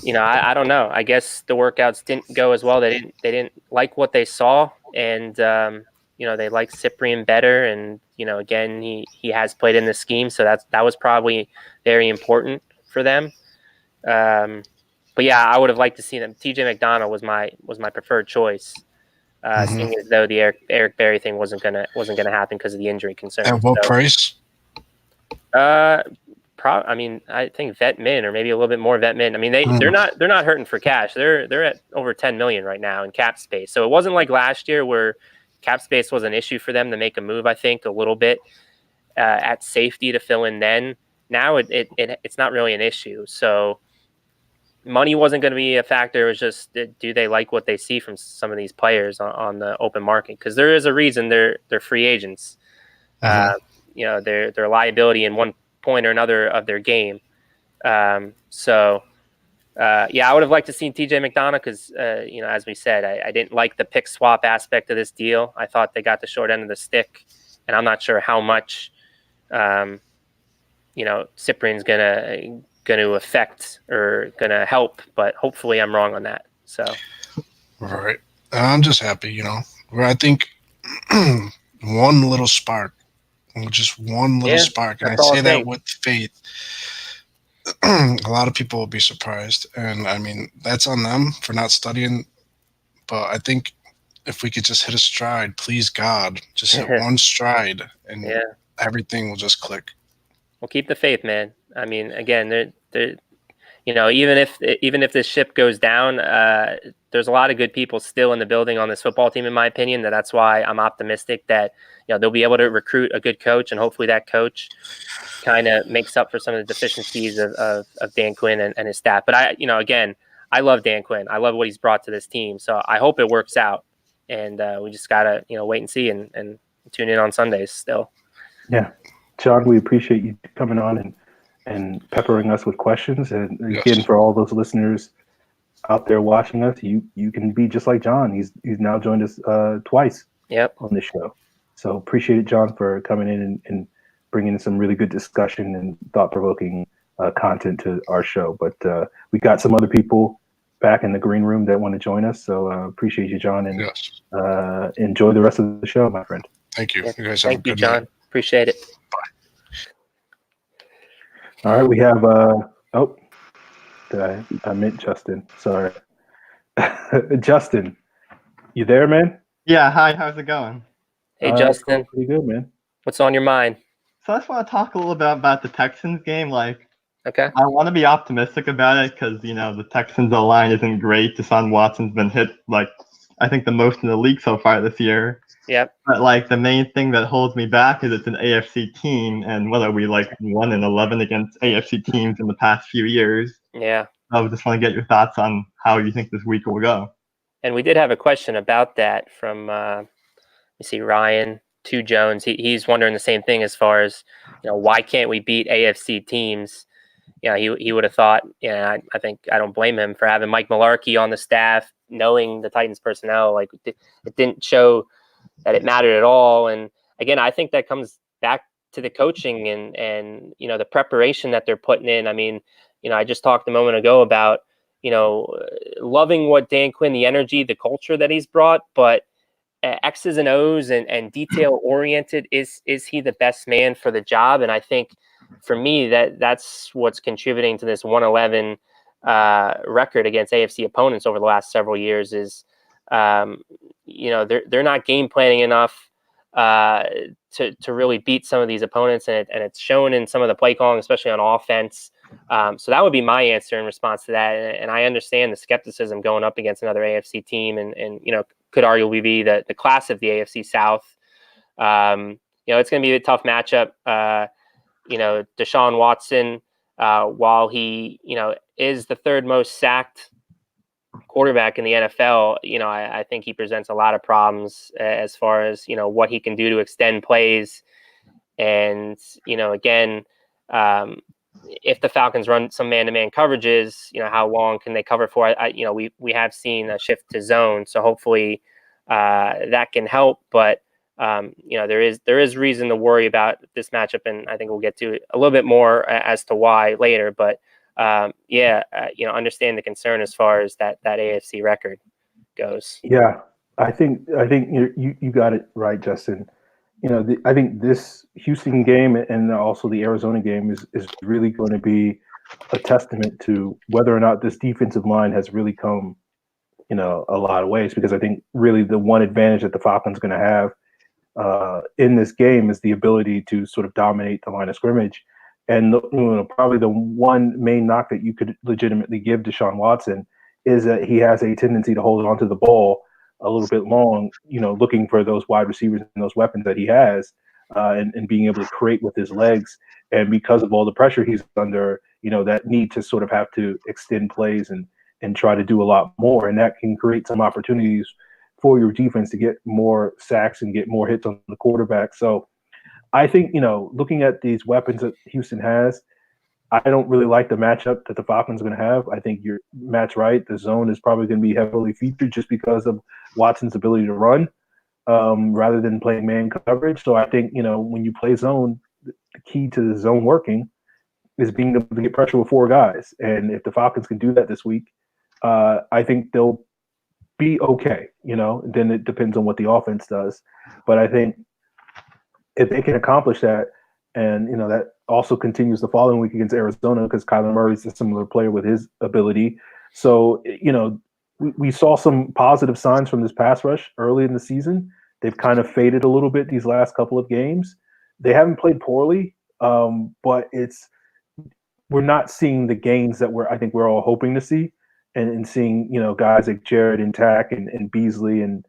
I don't know. I guess the workouts didn't go as well. They didn't like what they saw, and they liked Cyprian better, and again, he has played in this scheme, so that was probably very important for them. But yeah, I would have liked to see them. TJ McDonald was my preferred choice. Seeing as though the Eric Berry thing wasn't gonna happen because of the injury concern. At what price? I mean, I think vet min or maybe a little bit more vet min. I mean, they're not hurting for cash. They're at over 10 million right now in cap space. So it wasn't like last year where cap space was an issue for them to make a move. I think a little bit at safety to fill in. Then now it's not really an issue. So money wasn't going to be a factor. It was just, do they like what they see from some of these players on the open market? Because there is a reason they're free agents. They're a liability in one point or another of their game. I would have liked to see TJ McDonough because, as we said, I didn't like the pick swap aspect of this deal. I thought they got the short end of the stick, and I'm not sure how much, Cyprian's going to affect or going to help, but hopefully I'm wrong on that. So, right. I'm just happy, where I think one little spark, just one little spark, and I say that with faith. A lot of people will be surprised, and I mean that's on them for not studying. But I think if we could just hit a stride, please God, just hit one stride, and everything will just click. Well, keep the faith, man. I mean, again, even if this ship goes down, there's a lot of good people still in the building on this football team, in my opinion. That's why I'm optimistic that they'll be able to recruit a good coach, and hopefully that coach kind of makes up for some of the deficiencies of Dan Quinn and his staff. But I love Dan Quinn. I love what he's brought to this team. So I hope it works out, and we just gotta wait and see and tune in on Sundays still. Yeah, John, we appreciate you coming on and peppering us with questions. And again, for all those listeners out there watching us, you can be just like John. He's now joined us twice on the show. So appreciate it, John, for coming in and bringing in some really good discussion and thought-provoking content to our show. But we got some other people back in the green room that want to join us. So appreciate you, John, and enjoy the rest of the show, my friend. Thank you. You guys have a good John. Night. Appreciate it. All right, we have I meant Justin. Sorry. Justin, you there, man? Yeah, hi, how's it going? Hey, Justin. Pretty good, man. What's on your mind? So I just want to talk a little bit about the Texans game. Okay. I want to be optimistic about it because, the Texans O-line isn't great. Deshaun Watson's been hit, I think the most in the league so far this year. Yep. But the main thing that holds me back is it's an AFC team, and whether we 1-11 against AFC teams in the past few years. Yeah. I just want to get your thoughts on how you think this week will go. And we did have a question about that from Ryan to Jones. He's wondering the same thing as far as why can't we beat AFC teams? He would have thought. I think I don't blame him for having Mike Mularkey on the staff, knowing the Titans personnel. It didn't show that it mattered at all. And again, I think that comes back to the coaching and the preparation that they're putting in. I mean, I just talked a moment ago about loving what Dan Quinn, the energy, the culture that he's brought, but X's and O's and detail oriented, is he the best man for the job? And I think for me that's what's contributing to this 1-11 record against AFC opponents over the last several years is they're not game planning enough to really beat some of these opponents, and it's shown in some of the play calling, especially on offense. So that would be my answer in response to that. And I understand the skepticism going up against another AFC team, and could arguably be the class of the AFC South. It's going to be a tough matchup. Deshaun Watson, while he is the third most sacked quarterback in the NFL, I think he presents a lot of problems as far as what he can do to extend plays. And again, if the Falcons run some man-to-man coverages, how long can they cover for? We have seen a shift to zone, so hopefully that can help. But there is reason to worry about this matchup, and I think we'll get to a little bit more as to why later. But understand the concern as far as that AFC record goes. Yeah, I think you got it right, Justin. I think this Houston game and also the Arizona game is really going to be a testament to whether or not this defensive line has really come, a lot of ways. Because I think really the one advantage that the Falcons are going to have in this game is the ability to sort of dominate the line of scrimmage. And probably the one main knock that you could legitimately give Deshaun Watson is that he has a tendency to hold onto the ball a little bit long, looking for those wide receivers and those weapons that he has, and being able to create with his legs. And because of all the pressure he's under, that need to sort of have to extend plays and try to do a lot more. And that can create some opportunities for your defense to get more sacks and get more hits on the quarterback. So I think, looking at these weapons that Houston has, I don't really like the matchup that the Falcons are going to have. I think Matt's right. The zone is probably going to be heavily featured just because of Watson's ability to run rather than playing man coverage. So I think, when you play zone, the key to the zone working is being able to get pressure with four guys. And if the Falcons can do that this week, I think they'll be okay. Then it depends on what the offense does. But I think if they can accomplish that, and that also continues the following week against Arizona, because Kyler Murray's a similar player with his ability. So we saw some positive signs from this pass rush early in the season. They've kind of faded a little bit these last couple of games. They haven't played poorly, but we're not seeing the gains that I think we're all hoping to see, and seeing guys like Jared and Tack and Beasley and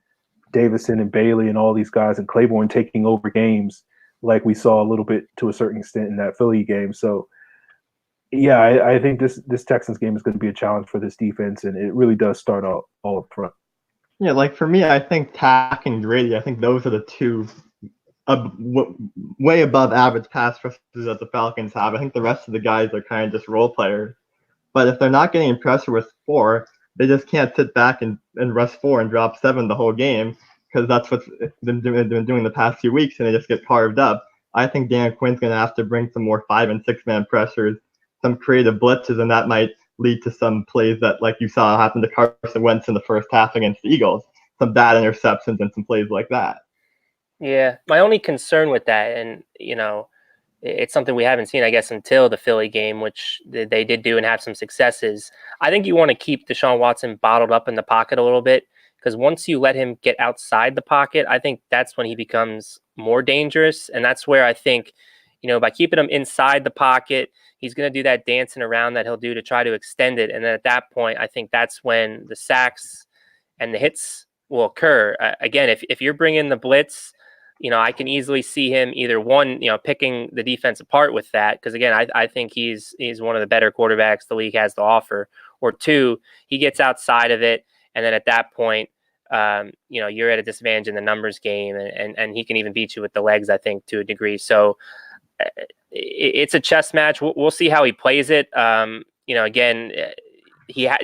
Davison and Bailey and all these guys and Claiborne taking over games like we saw a little bit to a certain extent in that Philly game. So, yeah, I think this Texans game is going to be a challenge for this defense, and it really does start all up front. Yeah, like for me, I think Tack and Grady, I think those are the two way above average pass rushers that the Falcons have. I think the rest of the guys are kind of just role players. But if they're not getting pressure with four, they just can't sit back and rush four and drop seven the whole game, because that's what's been doing the past few weeks, and they just get carved up. I think Dan Quinn's going to have to bring some more 5- and 6-man pressures, some creative blitzes, and that might lead to some plays that, like you saw happen to Carson Wentz in the first half against the Eagles, some bad interceptions and some plays like that. Yeah, my only concern with that, and it's something we haven't seen, I guess, until the Philly game, which they did do and have some successes. I think you want to keep Deshaun Watson bottled up in the pocket a little bit, because once you let him get outside the pocket, I think that's when he becomes more dangerous. And that's where I think, by keeping him inside the pocket, he's going to do that dancing around that he'll do to try to extend it. And then at that point, I think that's when the sacks and the hits will occur. Again, if you're bringing the blitz, I can easily see him either one, picking the defense apart with that, because again, I think he's one of the better quarterbacks the league has to offer, or two, he gets outside of it, and then at that point, you're at a disadvantage in the numbers game, and he can even beat you with the legs, I think, to a degree. So it's a chess match. We'll see how he plays it. Again,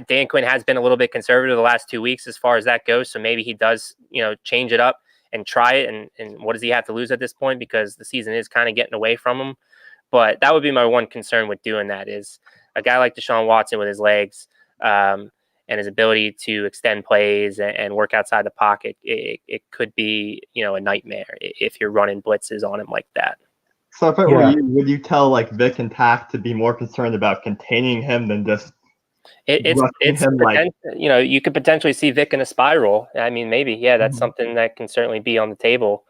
Dan Quinn has been a little bit conservative the last 2 weeks as far as that goes. So maybe he does, change it up and try it. And what does he have to lose at this point? Because the season is kind of getting away from him. But that would be my one concern with doing that, is a guy like Deshaun Watson with his legs and his ability to extend plays and work outside the pocket. It could be, a nightmare if you're running blitzes on him like that. So if it were you, would you tell like Vic and Tack to be more concerned about containing him than just it's him, you could potentially see Vic in a spiral. I mean, maybe, yeah, that's something that can certainly be on the table,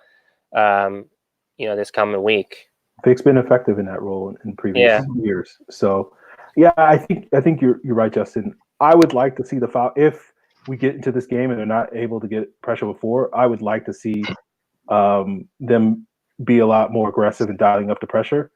this coming week. Vic's been effective in that role in previous years. So, yeah, I think you're right, Justin. I would like to see the foul if we get into this game and they're not able to get pressure before. I would like to see them be a lot more aggressive in dialing up the pressure.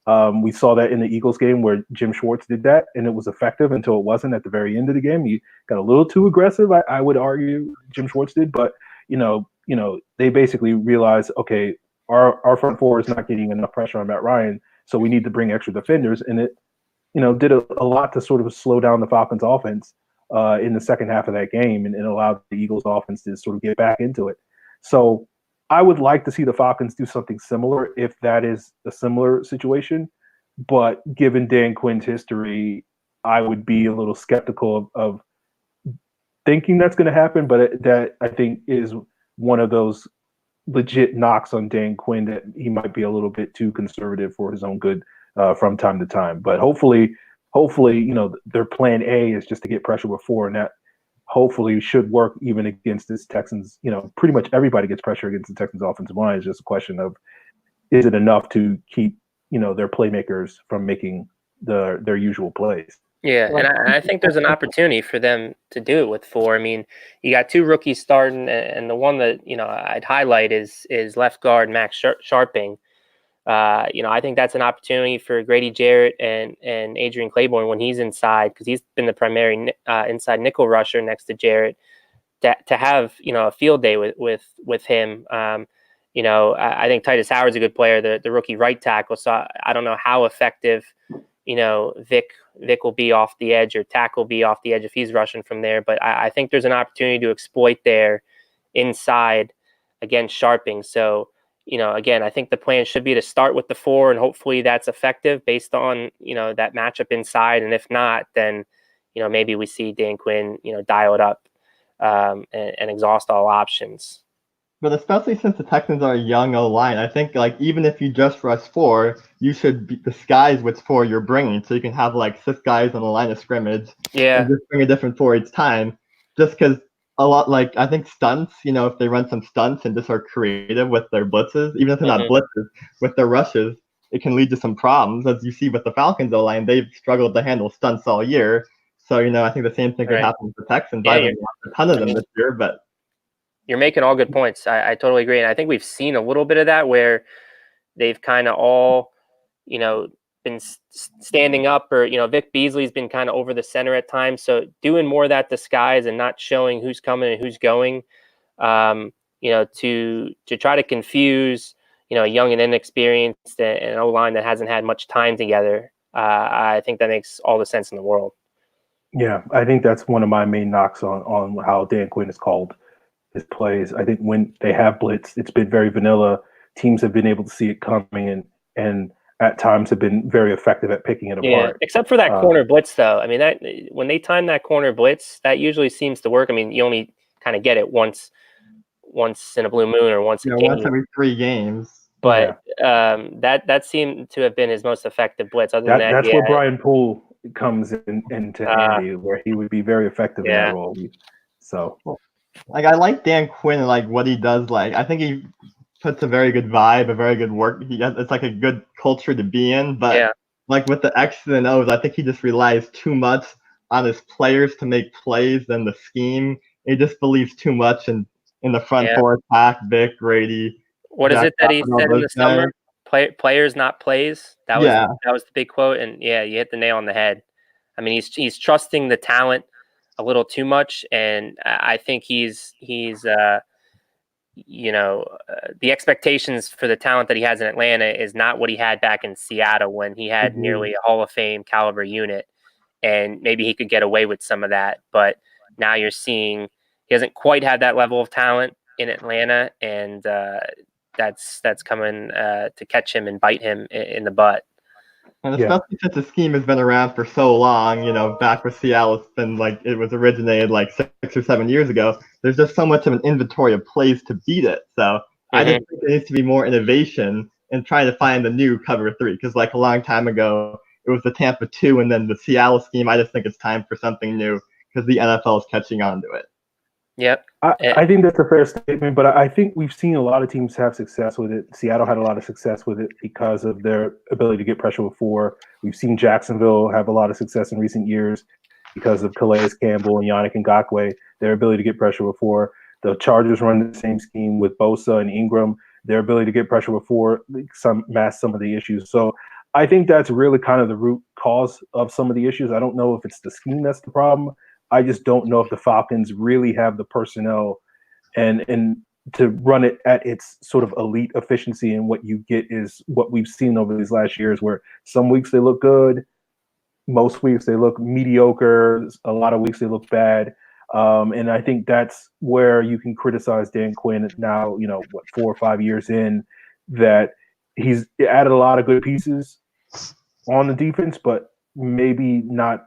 We saw that in the Eagles game where Jim Schwartz did that, and it was effective until it wasn't at the very end of the game. He got a little too aggressive, I would argue Jim Schwartz did, but they basically realized, okay, our front four is not getting enough pressure on Matt Ryan, so we need to bring extra defenders, and it did a lot to sort of slow down the Falcons offense in the second half of that game, and allowed the Eagles offense to sort of get back into it. So I would like to see the Falcons do something similar if that is a similar situation. But given Dan Quinn's history, I would be a little skeptical of thinking that's going to happen. But that, I think, is one of those legit knocks on Dan Quinn that he might be a little bit too conservative for his own good from time to time. But hopefully, their plan A is just to get pressure with 4, and that hopefully should work even against this Texans. Pretty much everybody gets pressure against the Texans offensive line. It's just a question of, is it enough to keep, their playmakers from making their usual plays? Yeah, and I think there's an opportunity for them to do it with 4. I mean, you got 2 rookies starting, and the one that I'd highlight is left guard Max Sharping. I think that's an opportunity for Grady Jarrett and Adrian Claiborne when he's inside, because he's been the primary inside nickel rusher next to Jarrett, to have a field day with him. I think Titus Howard's a good player, the rookie right tackle. So I don't know how effective Vic will be off the edge, or Tack will be off the edge if he's rushing from there. But I think there's an opportunity to exploit there inside against Sharping. So, again, I think the plan should be to start with the 4, and hopefully that's effective based on, that matchup inside. And if not, then, maybe we see Dan Quinn, dial it up and exhaust all options. But especially since the Texans are a young O-line, I think even if you just rush 4, you should disguise which 4 you're bringing, so you can have 6 guys on the line of scrimmage. Yeah. And just bring a different 4 each time. Just because a lot, I think stunts, if they run some stunts and just are creative with their blitzes, even if they're not blitzes, with their rushes, it can lead to some problems. As you see with the Falcons O-line, they've struggled to handle stunts all year. So, I think the same thing could happen with the Texans. I haven't watched a ton of them this year, but you're making all good points. I totally agree. And I think we've seen a little bit of that where they've kind of all, been standing up, or, Vic Beasley's been kind of over the center at times. So doing more of that disguise and not showing who's coming and who's going, to try to confuse, a young and inexperienced and O-line that hasn't had much time together. I think that makes all the sense in the world. Yeah, I think that's one of my main knocks on how Dan Quinn has called his plays. I think when they have blitz, it's been very vanilla. Teams have been able to see it coming, and at times have been very effective at picking it apart. Except for that corner blitz, though. I mean, that when they time that corner blitz, that usually seems to work. I mean, you only kind of get it once in a blue moon, or once every 3 games. But that seemed to have been his most effective blitz. Other than that's where Brian Poole comes into handy, where he would be very effective in that role. So, I like Dan Quinn, what he does. I think he puts a very good vibe, a very good work. It's a good culture to be in. But with the X's and O's, I think he just relies too much on his players to make plays than the scheme. He just believes too much in the front 4 attack. Vic, Grady. What is it that he said in the summer? Players, not plays. That was the big quote. And you hit the nail on the head. I mean, he's trusting the talent a little too much, and I think he's the expectations for the talent that he has in Atlanta is not what he had back in Seattle, when he had nearly a Hall of Fame caliber unit, and maybe he could get away with some of that. But now you're seeing he hasn't quite had that level of talent in Atlanta, and that's coming to catch him and bite him in the butt. And especially since the scheme has been around for so long, back with Seattle, it's been it was originated 6 or 7 years ago. There's just so much of an inventory of plays to beat it. So I just think there needs to be more innovation in trying to find the new cover 3. Because a long time ago, it was the Tampa 2 and then the Seattle scheme. I just think it's time for something new, because the NFL is catching on to it. Yep. I think that's a fair statement, but I think we've seen a lot of teams have success with it. Seattle had a lot of success with it because of their ability to get pressure with 4. We've seen Jacksonville have a lot of success in recent years because of Calais Campbell and Yannick Ngakoue, their ability to get pressure with 4. The Chargers run the same scheme with Bosa and Ingram, their ability to get pressure with 4, mask some of the issues. So I think that's really kind of the root cause of some of the issues. I don't know if it's the scheme that's the problem. I just don't know if the Falcons really have the personnel and to run it at its sort of elite efficiency. And what you get is what we've seen over these last years, where some weeks they look good, most weeks they look mediocre, a lot of weeks they look bad. And I think that's where you can criticize Dan Quinn now, 4 or 5 years in, that he's added a lot of good pieces on the defense, but maybe not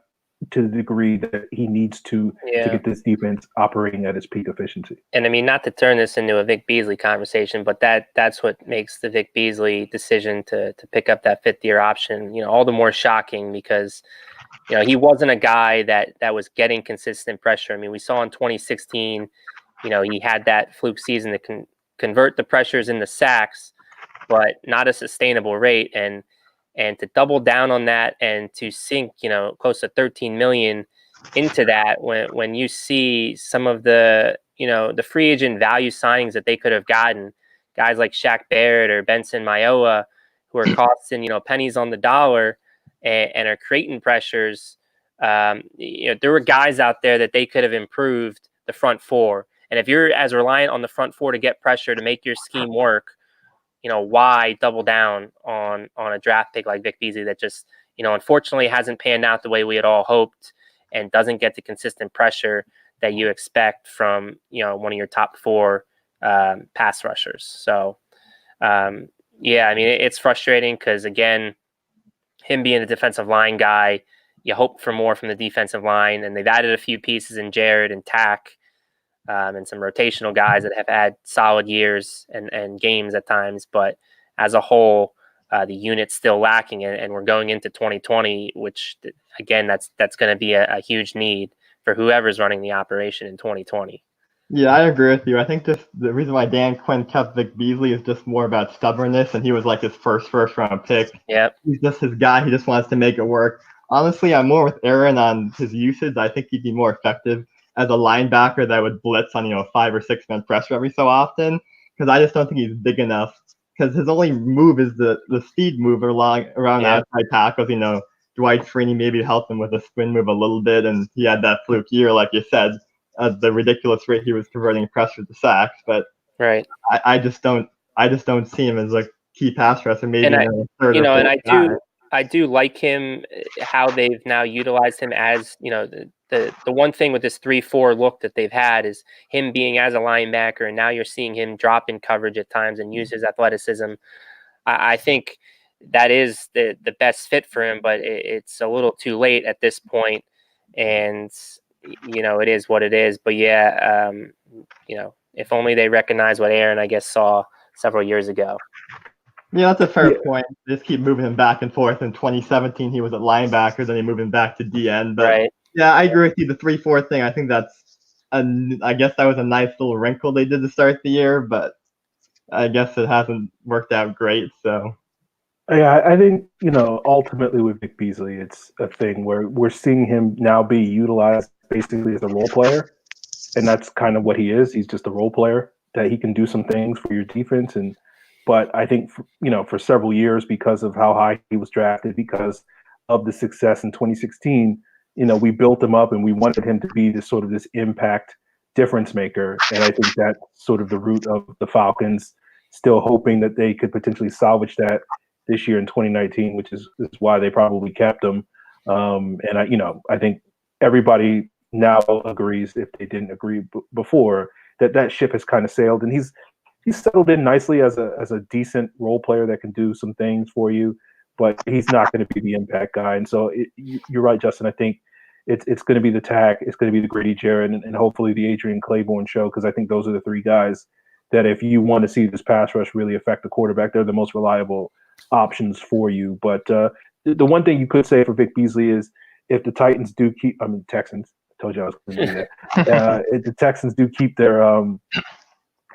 to the degree that he needs to get this defense operating at its peak efficiency. And I mean, not to turn this into a Vic Beasley conversation, but that's what makes the Vic Beasley decision to pick up that fifth-year option, all the more shocking because, he wasn't a guy that was getting consistent pressure. I mean, we saw in 2016, he had that fluke season to convert the pressures into sacks, but not a sustainable rate. And to double down on that and to sink, close to 13 million into that when you see some of the, the free agent value signings that they could have gotten, guys like Shaq Barrett or Benson Mayowa, who are costing, pennies on the dollar and are creating pressures. There were guys out there that they could have improved the front four. And if you're as reliant on the front four to get pressure to make your scheme work, why double down on a draft pick like Vic Beasley that just, unfortunately hasn't panned out the way we had all hoped and doesn't get the consistent pressure that you expect from, one of your top four pass rushers. So, yeah, I mean, it's frustrating because, again, him being a defensive line guy, you hope for more from the defensive line, and they've added a few pieces in Jared and Tack. And some rotational guys that have had solid years and games at times. But as a whole, the unit's still lacking. And we're going into 2020, which, again, that's going to be a huge need for whoever's running the operation in 2020. Yeah, I agree with you. I think the reason why Dan Quinn kept Vic Beasley is just more about stubbornness, and he was like his first round pick. Yep. He's just his guy. He just wants to make it work. Honestly, I'm more with Aaron on his usage. I think he'd be more effective as a linebacker that would blitz on 5 or 6 man pressure every so often, because I just don't think he's big enough. Because his only move is the speed move around outside tackles. Dwight Freeney maybe helped him with a spin move a little bit, and he had that fluke year, like you said, the ridiculous rate he was converting pressure to sacks. But right, I just don't see him as a key pass rusher. Maybe I do like him how they've now utilized him as the one thing with this 3-4 look that they've had is him being as a linebacker, and now you're seeing him drop in coverage at times and use his athleticism. I think that is the best fit for him, but it's a little too late at this point, and it is what it is. But yeah, if only they recognize what Aaron, I guess, saw several years ago. Yeah, that's a fair point. Just keep moving him back and forth. In 2017, he was at linebacker, then they moved him back to DN. But right. Yeah, I agree with you. The 3-4 thing, I think I guess that was a nice little wrinkle they did to start the year, but I guess it hasn't worked out great. So, yeah, I think ultimately with Vic Beasley, it's a thing where we're seeing him now be utilized basically as a role player, and that's kind of what he is. He's just a role player that he can do some things for your defense, but I think for several years, because of how high he was drafted, because of the success in 2016. We built him up and we wanted him to be this impact difference maker. And I think that's sort of the root of the Falcons still hoping that they could potentially salvage that this year in 2019, which is why they probably kept him. And I think everybody now agrees, if they didn't agree before, that ship has kind of sailed, and he's settled in nicely as a decent role player that can do some things for you, but he's not going to be the impact guy. And so you're right, Justin. I think it's going to be the Tack, it's going to be the Grady Jarrett, and hopefully the Adrian Claiborne show, because I think those are the three guys that if you want to see this pass rush really affect the quarterback, they're the most reliable options for you. But the one thing you could say for Vic Beasley is if the Texans, I told you I was going to do that. If the Texans do keep their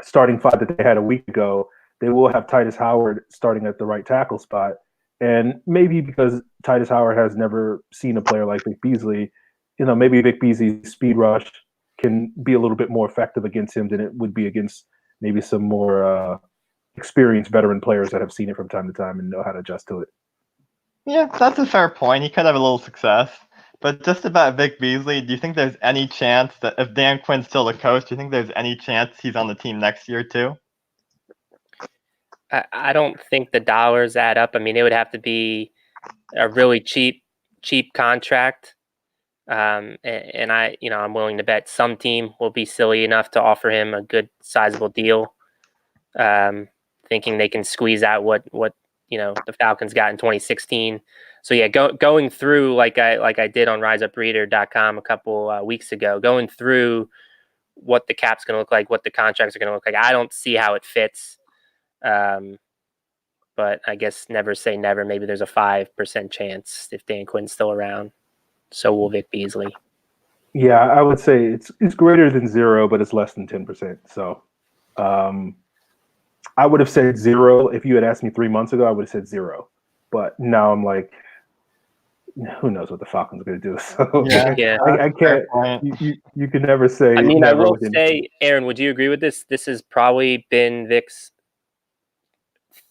starting five that they had a week ago, they will have Titus Howard starting at the right tackle spot. And maybe because Titus Howard has never seen a player like Vic Beasley, maybe Vic Beasley's speed rush can be a little bit more effective against him than it would be against maybe some more experienced veteran players that have seen it from time to time and know how to adjust to it. Yeah, that's a fair point. He could have a little success. But just about Vic Beasley, do you think there's any chance that if Dan Quinn's still the coach, do you think there's any chance he's on the team next year too? I don't think the dollars add up. I mean, it would have to be a really cheap contract. And I'm willing to bet some team will be silly enough to offer him a good sizable deal, thinking they can squeeze out what the Falcons got in 2016. So yeah, going through like I did on riseupreader.com a couple weeks ago, going through what the cap's going to look like, what the contracts are going to look like. I don't see how it fits. But I guess never say never. Maybe there's a 5% chance if Dan Quinn's still around. So will Vic Beasley. Yeah, I would say it's greater than 0, but it's less than 10%. So I would have said 0 if you had asked me 3 months ago. I would have said 0, but now I'm like, who knows what the Falcons are going to do? So yeah. I can't. You can never say. I mean, never I will say, Aaron, would you agree with this? This has probably been Vic's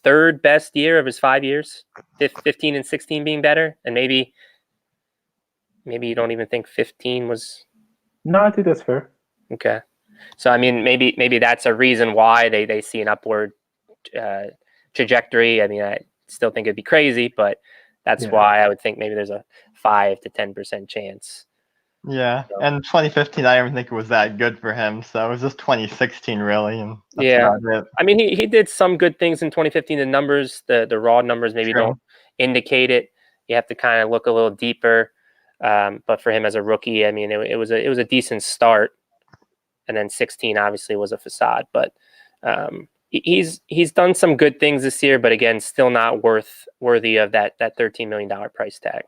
third best year of his 5 years, 15 and 16 being better, and maybe you don't even think 15 was. No, I think that's fair. Okay, so I mean, maybe that's a reason why they see an upward trajectory. I mean, I still think it'd be crazy, but that's why I would think maybe there's a 5 to 10% chance. Yeah, so. And 2015, I didn't think it was that good for him. So it was just 2016, really. And that's about it. I mean, he did some good things in 2015. The numbers, the raw numbers, maybe don't indicate it. You have to kind of look a little deeper. But for him as a rookie, I mean, it was a decent start. And then 16 obviously was a facade. But he's done some good things this year. But again, still not worthy of that $13 million price tag.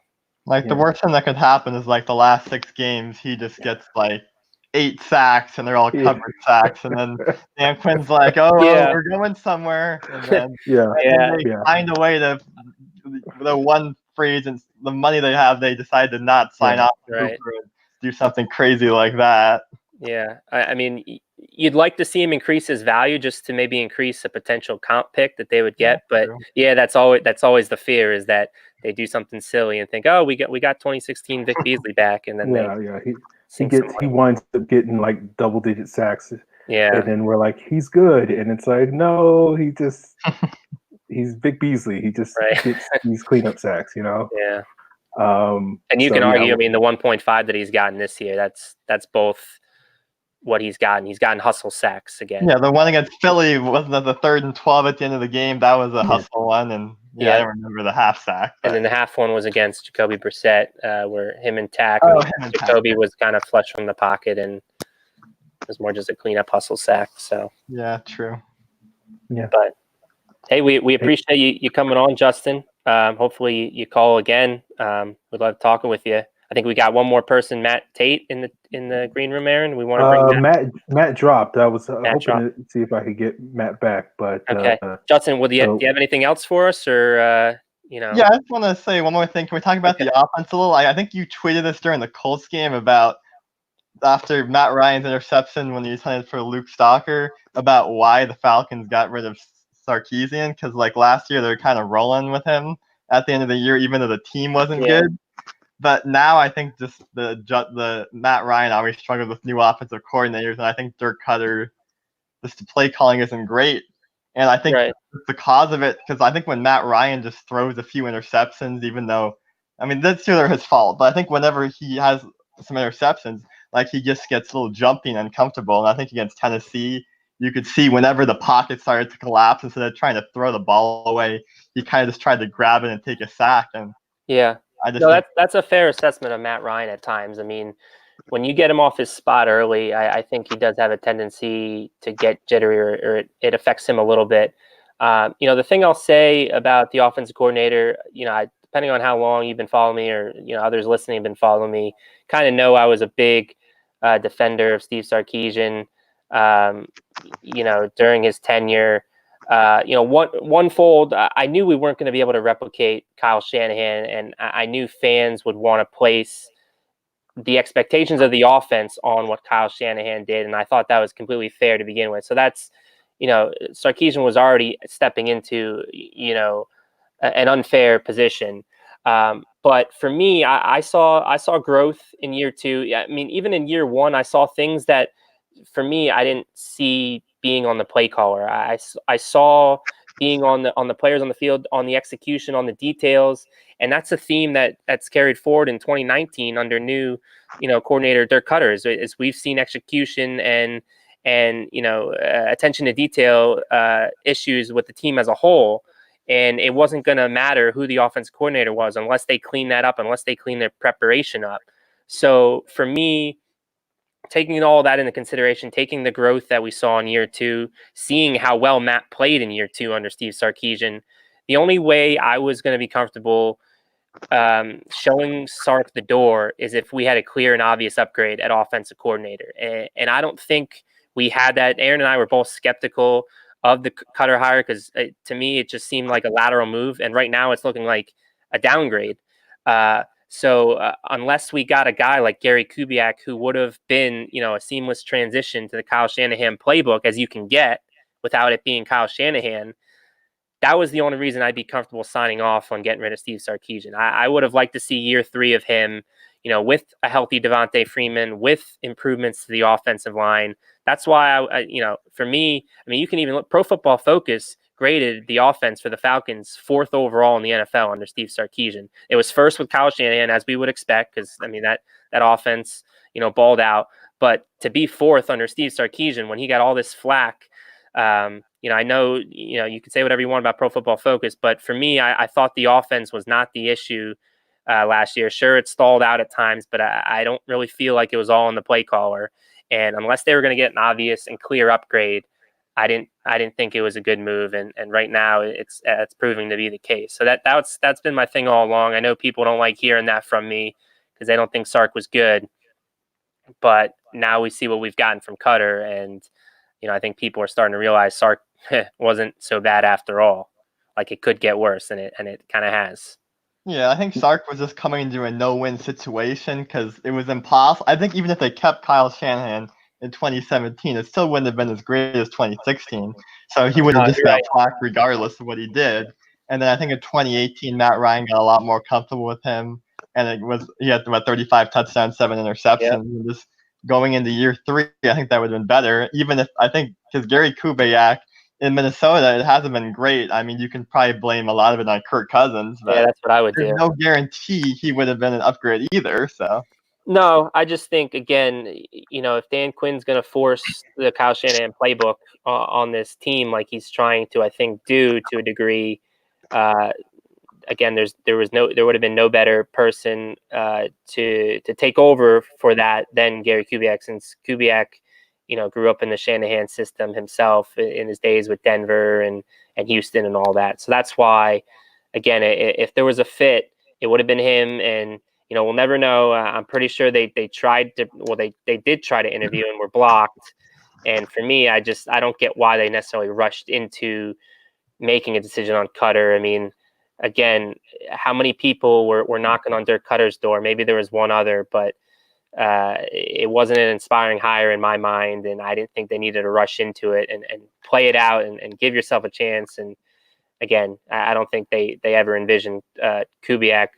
Like the worst thing that could happen is like the last 6 games, he just gets like 8 sacks and they're all covered sacks. And then Dan Quinn's like, oh, we're going somewhere. And then, they find a way to the one free agent, the money they have, they decide to not sign off and do something crazy like that. Yeah. I mean, you'd like to see him increase his value just to maybe increase a potential comp pick that they would get. But that's always the fear, is that they do something silly and think, oh, we got 2016 Vic Beasley back, and then he winds up getting like double-digit sacks. Yeah, and then we're like, he's good, and it's like, no, he's Vic Beasley. He just gets these cleanup sacks, Yeah. And you can argue, I mean, the 1.5 that he's gotten this year, that's both what he's gotten. He's gotten hustle sacks again. Yeah, the one against Philly wasn't the 3rd and 12 at the end of the game. That was a hustle one, and I don't remember the half sack. But. And then the half one was against Jacoby Brissett, where him and Tack. Jacoby was kind of flush from the pocket, and it was more just a cleanup hustle sack. So yeah, true. Yeah, but hey, we appreciate you coming on, Justin. Hopefully you call again. We'd love talking with you. I think we got one more person, Matt Tate, in the green room, Aaron. We want to bring Matt dropped. I was hoping to see if I could get Matt back, but okay. Justin, do you have anything else for us, or Yeah, I just want to say one more thing. Can we talk about the offense a little? I think you tweeted this during the Colts game about after Matt Ryan's interception when he was hunted for Luke Stalker, about why the Falcons got rid of Sarkisian, because like last year they were kind of rolling with him at the end of the year, even though the team wasn't good. But now I think just the Matt Ryan always struggled with new offensive coordinators, and I think Dirk Cutter, just the play calling isn't great. And I think the cause of it, because I think when Matt Ryan just throws a few interceptions, even though, I mean, that's either his fault, but I think whenever he has some interceptions, like he just gets a little jumpy and uncomfortable. And I think against Tennessee, you could see whenever the pocket started to collapse, instead of trying to throw the ball away, he kind of just tried to grab it and take a sack. And that's a fair assessment of Matt Ryan at times. I mean, when you get him off his spot early, I think he does have a tendency to get jittery, or it affects him a little bit. The thing I'll say about the offensive coordinator, depending on how long you've been following me, or others listening have been following me, kind of know I was a big defender of Steve Sarkisian. During his tenure. One-fold, I knew we weren't going to be able to replicate Kyle Shanahan, and I knew fans would want to place the expectations of the offense on what Kyle Shanahan did, and I thought that was completely fair to begin with. So that's, Sarkisian was already stepping into, an unfair position. But for me, I saw growth in year 2. I mean, even in year 1, I saw things that, for me, I didn't see being on the play caller. I saw being on the players on the field, on the execution, on the details, and that's a theme that's carried forward in 2019 under new, coordinator Dirk Cutter. Is we've seen execution and attention to detail issues with the team as a whole, And it wasn't going to matter who the offense coordinator was unless they clean that up, unless they clean their preparation up. So for me, taking all that into consideration, taking the growth that we saw in year 2, seeing how well Matt played in year 2 under Steve Sarkisian, the only way I was going to be comfortable showing Sark the door is if we had a clear and obvious upgrade at offensive coordinator. And I don't think we had that. Aaron and I were both skeptical of the Cutter hire because to me, it just seemed like a lateral move. And right now it's looking like a downgrade. So unless we got a guy like Gary Kubiak, who would have been, a seamless transition to the Kyle Shanahan playbook as you can get without it being Kyle Shanahan, that was the only reason I'd be comfortable signing off on getting rid of Steve Sarkisian. I would have liked to see year 3 of him, with a healthy Devontae Freeman, with improvements to the offensive line. That's why for me, you can even look. Pro Football Focus graded the offense for the Falcons 4th overall in the NFL under Steve Sarkisian. It was first with Kyle Shanahan, as we would expect, because that offense, balled out. But to be 4th under Steve Sarkisian when he got all this flack, I know, you can say whatever you want about Pro Football Focus, but for me, I thought the offense was not the issue last year. Sure, it stalled out at times, but I don't really feel like it was all in the play caller. And unless they were going to get an obvious and clear upgrade, I didn't think it was a good move. And right now, it's proving to be the case. So that's been my thing all along. I know people don't like hearing that from me because they don't think Sark was good, but now we see what we've gotten from Cutter, and I think people are starting to realize Sark wasn't so bad after all. Like, it could get worse, and it kind of has. Yeah, I think Sark was just coming into a no-win situation because it was impossible. I think even if they kept Kyle Shanahan in 2017, it still wouldn't have been as great as 2016. So he would have just got flack regardless of what he did. And then I think in 2018, Matt Ryan got a lot more comfortable with him, and he had about 35 touchdowns, 7 interceptions. Yep. And just going into year 3, I think that would have been better. Even if because Gary Kubiak in Minnesota, it hasn't been great. You can probably blame a lot of it on Kirk Cousins. But yeah, that's what I would do. There's no guarantee he would have been an upgrade either. So. No, I just think, again, if Dan Quinn's going to force the Kyle Shanahan playbook on this team like he's trying to, I think, do to a degree, again, there would have been no better person to take over for that than Gary Kubiak, since Kubiak, grew up in the Shanahan system himself in his days with Denver and Houston and all that. So that's why, again, if there was a fit, it would have been him. And we'll never know. I'm pretty sure they tried to. Well, they did try to interview and were blocked. And for me, I don't get why they necessarily rushed into making a decision on Cutter. Again, how many people were knocking on Dirk Cutter's door? Maybe there was one other, but it wasn't an inspiring hire in my mind, and I didn't think they needed to rush into it and play it out and give yourself a chance. And again, I don't think they ever envisioned Kubiak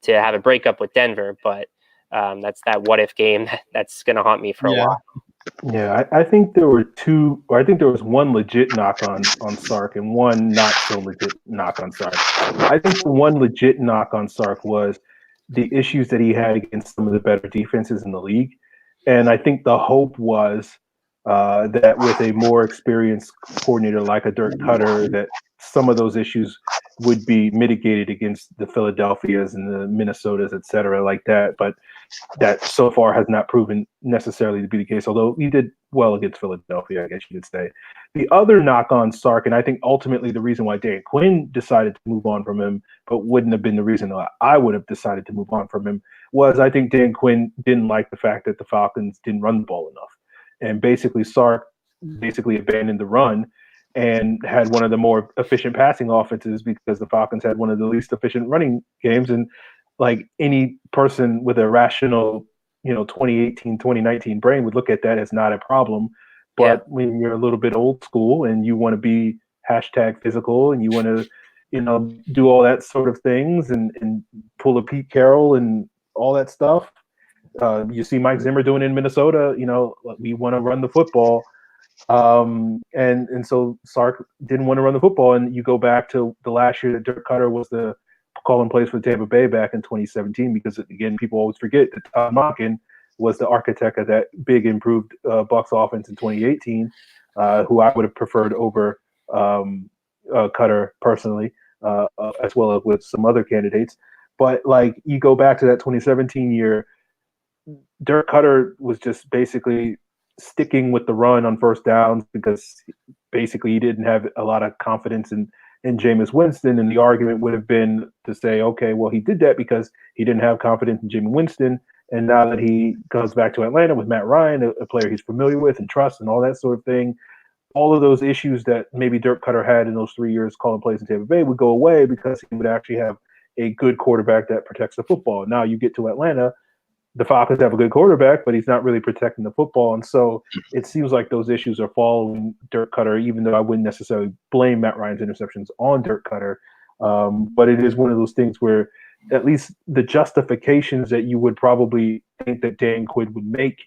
to have a breakup with Denver, but that's that what if game that's going to haunt me for a while. Yeah, I think there were two, or I think there was one legit knock on Sark and one not so legit knock on Sark. I think the one legit knock on Sark was the issues that he had against some of the better defenses in the league. And I think the hope was that with a more experienced coordinator like a Dirk Cutter, that some of those issues would be mitigated against the Philadelphias and the Minnesotas, et cetera, like that. But that so far has not proven necessarily to be the case, although he did well against Philadelphia, I guess you could say. The other knock on Sark, and I think ultimately the reason why Dan Quinn decided to move on from him, but wouldn't have been the reason that I would have decided to move on from him, was I think Dan Quinn didn't like the fact that the Falcons didn't run the ball enough. And basically Sark abandoned the run and had one of the more efficient passing offenses because the Falcons had one of the least efficient running games. And like any person with a rational, 2018, 2019 brain would look at that as not a problem. But when you're a little bit old school and you want to be #physical and you want to, do all that sort of things and pull a Pete Carroll and all that stuff, you see Mike Zimmer doing in Minnesota, we want to run the football. And so Sark didn't want to run the football. And you go back to the last year that Dirk Cutter was the calling plays for Tampa Bay back in 2017, because again, people always forget that Todd Monken was the architect of that big improved Bucs offense in 2018, who I would have preferred over Cutter personally, as well as with some other candidates. But like you go back to that 2017 year, Dirk Cutter was just basically sticking with the run on first downs because basically he didn't have a lot of confidence in Jameis Winston. And the argument would have been to say, okay, well, he did that because he didn't have confidence in Jameis Winston. And now that he comes back to Atlanta with Matt Ryan, a player he's familiar with and trusts and all that sort of thing, all of those issues that maybe Dirk Cutter had in those 3 years calling plays in Tampa Bay would go away because he would actually have a good quarterback that protects the football. Now you get to Atlanta, the Falcons have a good quarterback, but he's not really protecting the football. And so it seems like those issues are following Dirk Cutter, even though I wouldn't necessarily blame Matt Ryan's interceptions on Dirk Cutter. But it is one of those things where at least the justifications that you would probably think that Dan Quinn would make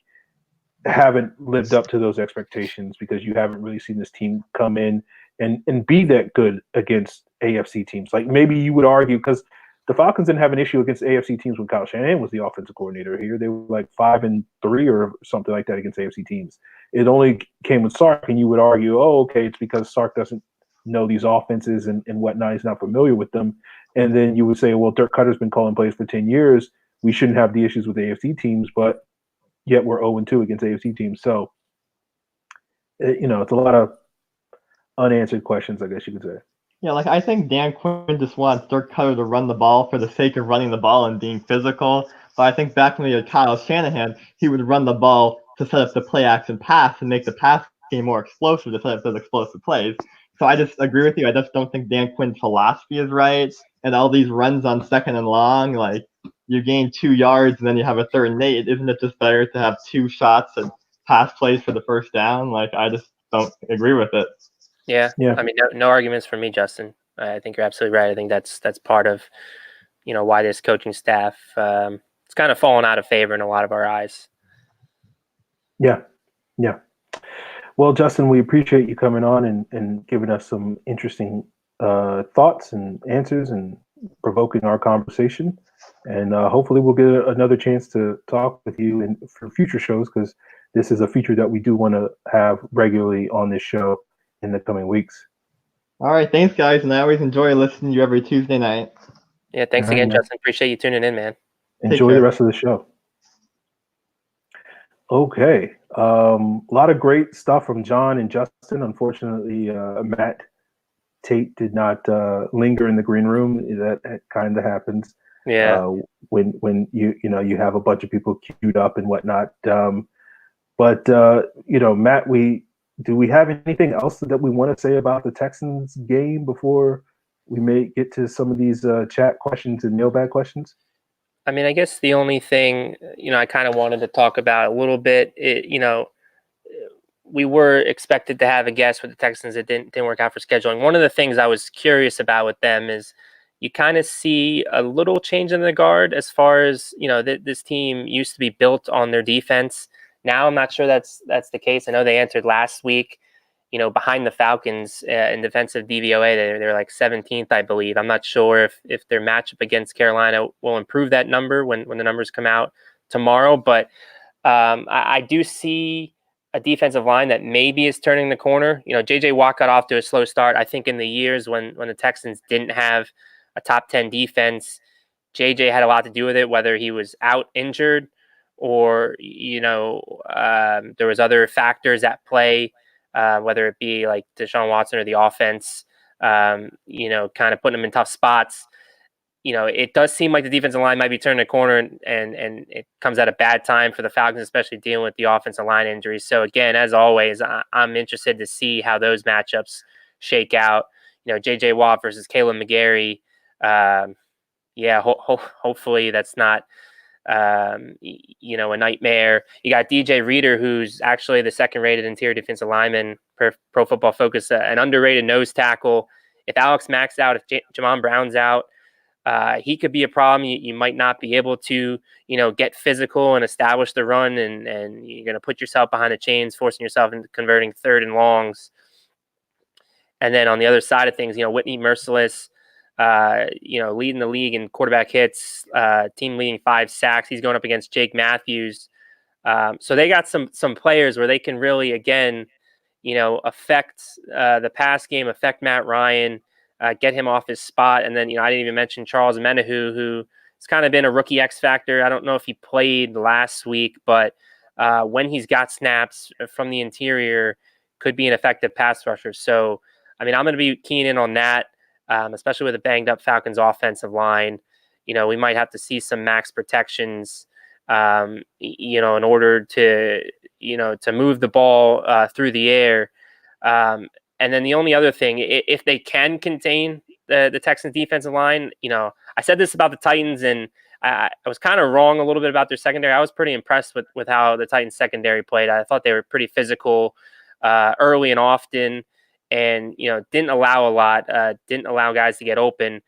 haven't lived up to those expectations because you haven't really seen this team come in and be that good against AFC teams. Like maybe you would argue because the Falcons didn't have an issue against AFC teams when Kyle Shanahan was the offensive coordinator here. They were like 5-3 or something like that against AFC teams. It only came with Sark, and you would argue, oh, okay, it's because Sark doesn't know these offenses and whatnot. He's not familiar with them. And then you would say, well, Dirk Cutter's been calling plays for 10 years. We shouldn't have the issues with AFC teams, but yet we're 0-2 against AFC teams. So, it's a lot of unanswered questions, I guess you could say. Yeah, like I think Dan Quinn just wants Dirk Cutter to run the ball for the sake of running the ball and being physical. But I think back when we had Kyle Shanahan, he would run the ball to set up the play action pass and make the pass game more explosive to set up those explosive plays. So I just agree with you. I just don't think Dan Quinn's philosophy is right. And all these runs on 2nd and long, like you gain 2 yards and then you have a 3rd and 8. Isn't it just better to have 2 shots and pass plays for the first down? Like I just don't agree with it. Yeah. I mean, no arguments from me, Justin. I think you're absolutely right. I think that's part of, why this coaching staff it's kind of fallen out of favor in a lot of our eyes. Yeah. Well, Justin, we appreciate you coming on and giving us some interesting thoughts and answers and provoking our conversation. And hopefully we'll get another chance to talk with you for future shows because this is a feature that we do want to have regularly on this show in the coming weeks. All right. Thanks, guys. And I always enjoy listening to you every Tuesday night. Yeah. Thanks again, Justin. Appreciate you tuning in, man. Enjoy the rest of the show. Okay. A lot of great stuff from John and Justin. Unfortunately, Matt Tate did not linger in the green room. That kind of happens. Yeah. When you have a bunch of people queued up and whatnot. But Matt, do we have anything else that we want to say about the Texans game before we may get to some of these chat questions and mailbag questions? I mean, I guess the only thing, I kind of wanted to talk about a little bit, we were expected to have a guest with the Texans. It didn't work out for scheduling. One of the things I was curious about with them is you kind of see a little change in the guard as far as, this team used to be built on their defense. Now I'm not sure that's the case. I know they entered last week, behind the Falcons in defensive DVOA. They're like 17th, I believe. I'm not sure if their matchup against Carolina will improve that number when the numbers come out tomorrow. But I do see a defensive line that maybe is turning the corner. J.J. Watt got off to a slow start. I think in the years when the Texans didn't have a top 10 defense, J.J. had a lot to do with it, whether he was out injured or, there was other factors at play, whether it be like Deshaun Watson or the offense, kind of putting them in tough spots. It does seem like the defensive line might be turning a corner and it comes at a bad time for the Falcons, especially dealing with the offensive line injuries. So again, as always, I'm interested to see how those matchups shake out. J.J. Watt versus Caleb McGarry. Hopefully that's not, a nightmare. You got DJ Reader, who's actually the 2nd-rated interior defensive lineman per Pro Football Focus, an underrated nose tackle. If Alex Mack's out, if Jamon Brown's out, he could be a problem. You might not be able to, get physical and establish the run, and you're going to put yourself behind the chains, forcing yourself into converting 3rd and longs. And then on the other side of things, Whitney Merciless, leading the league in quarterback hits, team leading 5 sacks. He's going up against Jake Matthews. So they got some players where they can really, again, affect the pass game, affect Matt Ryan, get him off his spot. And then, I didn't even mention Charles Menahu, who has kind of been a rookie X factor. I don't know if he played last week, but when he's got snaps from the interior, could be an effective pass rusher. So, I'm going to be keying in on that, especially with a banged up Falcons offensive line. We might have to see some max protections, in order to, to move the ball through the air. And then the only other thing, if they can contain the Texans defensive line, I said this about the Titans, and I was kind of wrong a little bit about their secondary. I was pretty impressed with how the Titans secondary played. I thought they were pretty physical early and often, and didn't allow a lot, didn't allow guys to get open.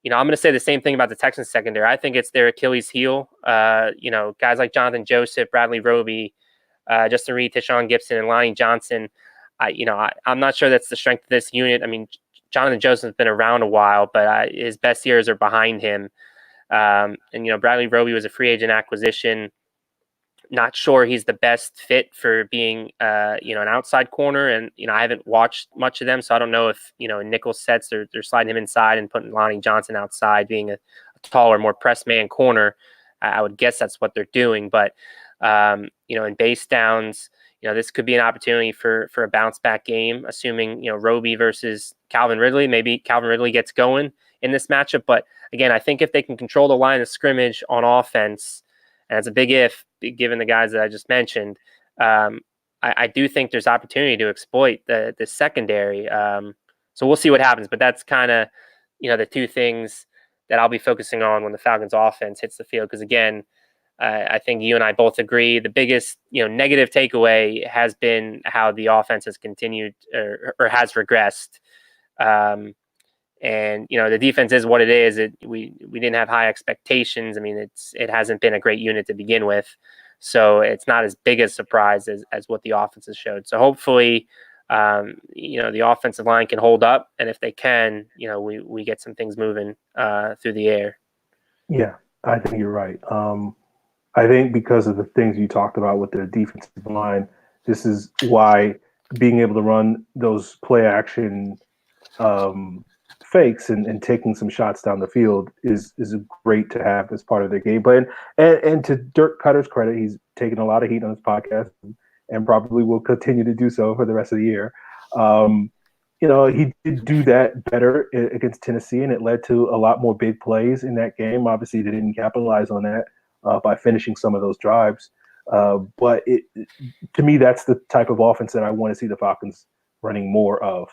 I'm going to say the same thing about the Texans secondary. I think it's their Achilles heel. Guys like Jonathan Joseph, Bradley Roby, Justin Reed, Tishawn Gibson, and Lonnie Johnson. I'm not sure that's the strength of this unit. Jonathan Joseph's been around a while, but his best years are behind him. And Bradley Roby was a free agent acquisition. Not sure he's the best fit for being, an outside corner. And, I haven't watched much of them, so I don't know if, in nickel sets, they're sliding him inside and putting Lonnie Johnson outside, being a taller, more press man corner. I would guess that's what they're doing. But, in base downs, this could be an opportunity for a bounce back game, assuming, Roby versus Calvin Ridley. Maybe Calvin Ridley gets going in this matchup. But again, I think if they can control the line of scrimmage on offense, and it's a big if, given the guys that I just mentioned, I do think there's opportunity to exploit the secondary. So we'll see what happens. But that's kind of, the two things that I'll be focusing on when the Falcons offense hits the field. Because again, I think you and I both agree the biggest, negative takeaway has been how the offense has continued or has regressed. And the defense is what it is. We didn't have high expectations. It hasn't been a great unit to begin with, so it's not as big a surprise as what the offense has showed. So hopefully, the offensive line can hold up, and if they can, we get some things moving through the air. Yeah, I think you're right. I think because of the things you talked about with the defensive line, this is why being able to run those play action fakes and taking some shots down the field is great to have as part of their game plan. And to Dirk Cutter's credit, he's taken a lot of heat on his podcast and probably will continue to do so for the rest of the year. He did do that better against Tennessee, and it led to a lot more big plays in that game. Obviously, they didn't capitalize on that by finishing some of those drives. But to me, that's the type of offense that I want to see the Falcons running more of.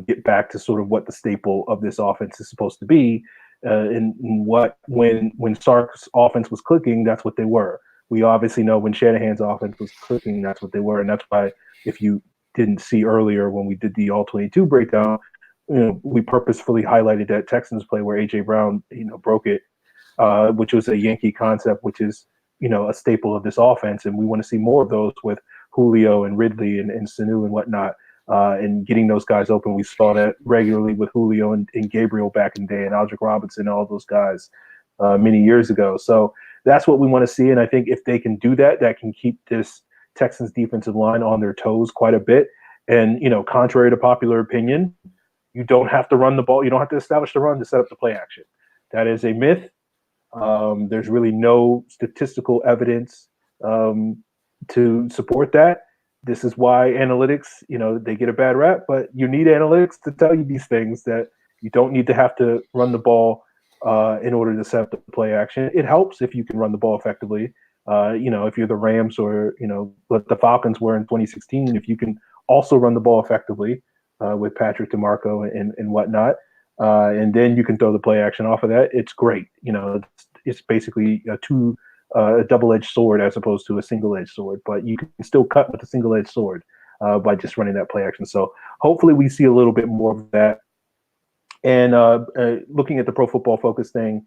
Get back to sort of what the staple of this offense is supposed to be, and when Sark's offense was clicking, that's what they were. We obviously know when Shanahan's offense was clicking, that's what they were, and that's why if you didn't see earlier when we did the All-22 breakdown, we purposefully highlighted that Texans play where A.J. Brown, broke it, which was a Yankee concept, which is a staple of this offense, and we want to see more of those with Julio and Ridley and Sanu and whatnot. And getting those guys open. We saw that regularly with Julio and Gabriel back in the day, and Aldrick Robinson, all those guys many years ago. So that's what we want to see. And I think if they can do that, that can keep this Texans defensive line on their toes quite a bit. And, contrary to popular opinion, you don't have to run the ball. You don't have to establish the run to set up the play action. That is a myth. There's really no statistical evidence to support that. This is why analytics, they get a bad rap, but you need analytics to tell you these things, that you don't need to have to run the ball in order to set up the play action. It helps if you can run the ball effectively. If you're the Rams or, what the Falcons were in 2016, if you can also run the ball effectively with Patrick DeMarco and whatnot, and then you can throw the play action off of that, it's great. It's basically a double-edged sword as opposed to a single-edged sword, but you can still cut with a single-edged sword by just running that play action. So hopefully we see a little bit more of that. And looking at the Pro Football Focus thing,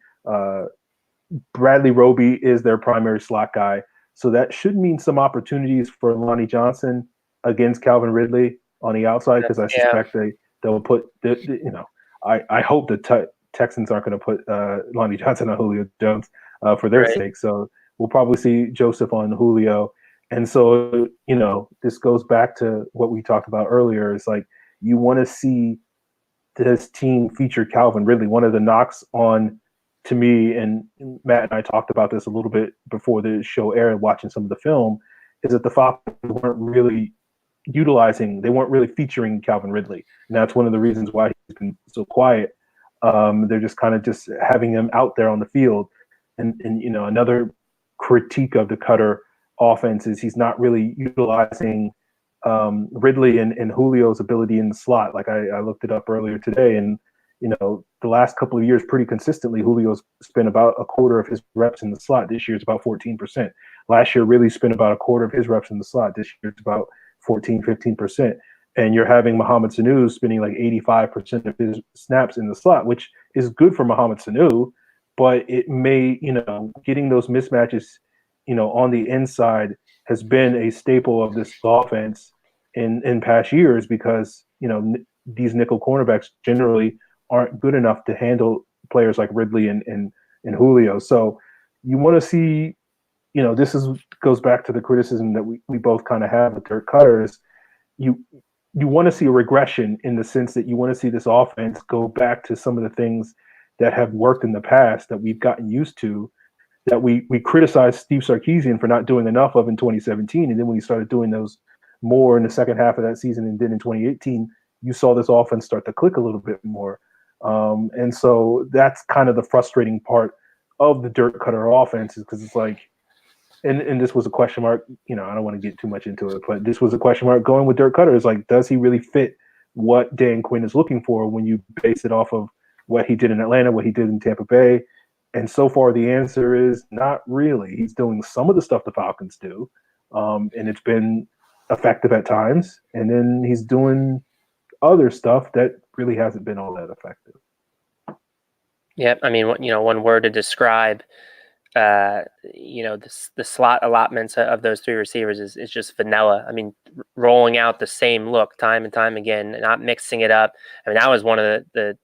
Bradley Roby is their primary slot guy. So that should mean some opportunities for Lonnie Johnson against Calvin Ridley on the outside, because I suspect they'll put, I hope the Texans aren't going to put Lonnie Johnson on Julio Jones for their sake. So we'll probably see Joseph on Julio, And so, this goes back to what we talked about earlier. It's like you want to see this team feature Calvin Ridley. One of the knocks on, to me, and Matt and I talked about this a little bit before the show aired, watching some of the film, is that the Falcons weren't really featuring Calvin Ridley. And that's one of the reasons why he's been so quiet. They're just kind of just having him out there on the field. And another critique of the Cutter offense is he's not really utilizing Ridley and Julio's ability in the slot. Like I looked it up earlier today, and the last couple of years, pretty consistently, Julio's spent about a quarter of his reps in the slot. This year it's about 14%. Last year really spent about a quarter of his reps in the slot. This year it's about 14, 15%. And you're having Mohamed Sanu spending like 85% of his snaps in the slot, which is good for Mohamed Sanu, but it may, getting those mismatches, on the inside has been a staple of this offense in past years because, these nickel cornerbacks generally aren't good enough to handle players like Ridley and Julio. So you want to see, this goes back to the criticism that we both kind of have with Dirk Cutter is you want to see a regression in the sense that you want to see this offense go back to some of the things that have worked in the past that we've gotten used to, that we criticized Steve Sarkisian for not doing enough of in 2017. And then when he started doing those more in the second half of that season and then in 2018, you saw this offense start to click a little bit more. And so that's kind of the frustrating part of the Dirk Cutter offense is because it's like, and this was a question mark, I don't want to get too much into it, but this was a question mark going with Dirk Cutter is like, does he really fit what Dan Quinn is looking for when you base it off of what he did in Atlanta, what he did in Tampa Bay? And so far the answer is not really. He's doing some of the stuff the Falcons do, and it's been effective at times. And then he's doing other stuff that really hasn't been all that effective. Yeah, I mean, one word to describe, the slot allotments of those three receivers is just vanilla. I mean, rolling out the same look time and time again, not mixing it up. I mean, that was one of the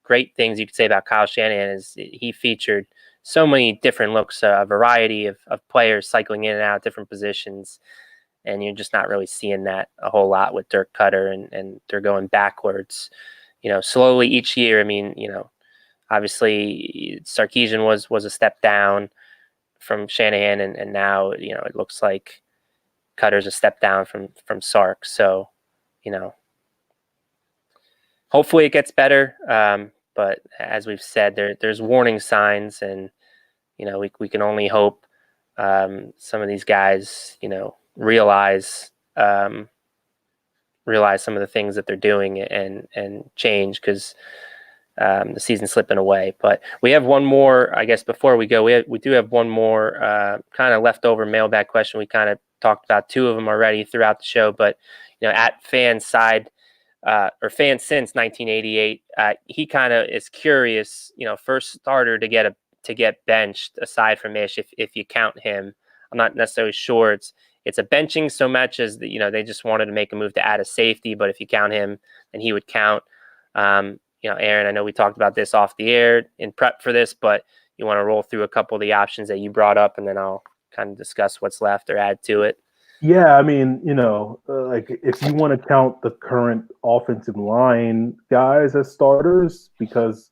great things you could say about Kyle Shanahan is he featured so many different looks, a variety of players cycling in and out, different positions. And you're just not really seeing that a whole lot with Dirk Cutter, and they're going backwards, slowly each year. I mean, obviously Sarkisian was a step down from Shanahan, and now, it looks like Cutter's a step down from Sark. So, hopefully it gets better. But as we've said, there's warning signs, and, we can only hope some of these guys, realize some of the things that they're doing and change, because the season's slipping away. But we have one more, I guess, before we go. We do have one more kind of leftover mailbag question. We kind of talked about two of them already throughout the show, but at Fan's side, or Fan since 1988, he kind of is curious. First starter to get benched aside from Ish, if you count him. I'm not necessarily sure it's a benching so much as they just wanted to make a move to add a safety, but if you count him, then he would count. Aaron, I know we talked about this off the air in prep for this, but you want to roll through a couple of the options that you brought up, and then I'll kind of discuss what's left or add to it. Yeah, I mean, like if you want to count the current offensive line guys as starters, because,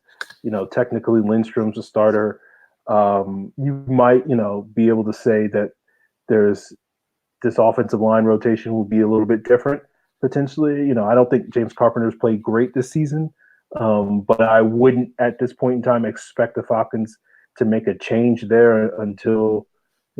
technically Lindstrom's a starter, you might, be able to say that there's this offensive line rotation will be a little bit different potentially. I don't think James Carpenter's played great this season, but I wouldn't at this point in time expect the Falcons to make a change there until,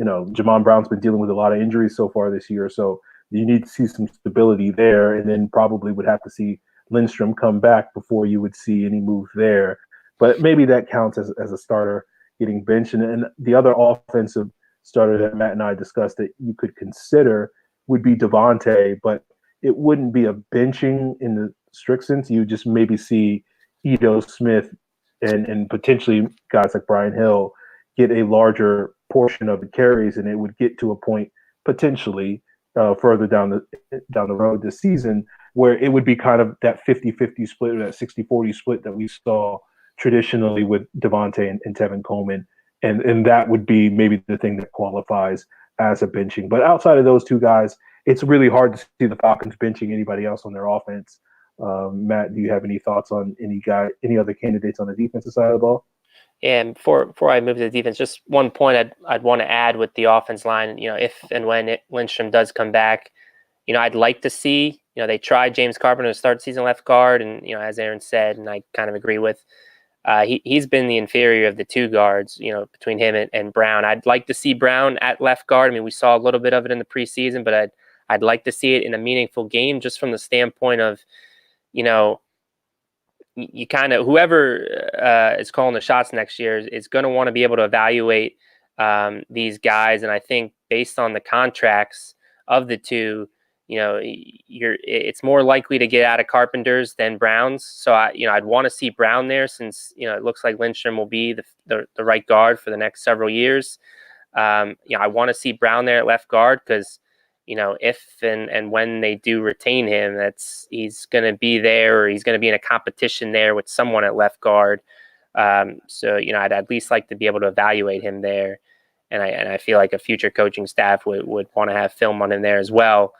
Jamon Brown's been dealing with a lot of injuries so far this year. So you need to see some stability there, and then probably would have to see Lindstrom come back before you would see any move there. But maybe that counts as a starter getting benched. And the other offensive starter that Matt and I discussed that you could consider would be Devontae, but it wouldn't be a benching in the strict sense. You just maybe see Ito Smith and potentially guys like Brian Hill get a larger portion of the carries, and it would get to a point potentially further down the road this season where it would be kind of that 50-50 split or that 60-40 split that we saw traditionally with Devontae and Tevin Coleman. And that would be maybe the thing that qualifies as a benching. But outside of those two guys, it's really hard to see the Falcons benching anybody else on their offense. Matt, do you have any thoughts on any other candidates on the defensive side of the ball? And before I move to the defense, just one point I'd want to add with the offense line. If and when Lindstrom does come back, I'd like to see. They tried James Carpenter to start season left guard, and as Aaron said, and I kind of agree with, he's been the inferior of the two guards. Between him and Brown, I'd like to see Brown at left guard. I mean, we saw a little bit of it in the preseason, but I'd like to see it in a meaningful game, just from the standpoint of, you kind of, whoever is calling the shots next year is going to want to be able to evaluate these guys. And I think based on the contracts of the two, it's more likely to get out of Carpenter's than Brown's. So I'd want to see Brown there, since it looks like Lindstrom will be the right guard for the next several years. I want to see Brown there at left guard, because if and when they do retain him, he's going to be there, or he's going to be in a competition there with someone at left guard. So I'd at least like to be able to evaluate him there, and I feel like a future coaching staff would want to have film on him there as well.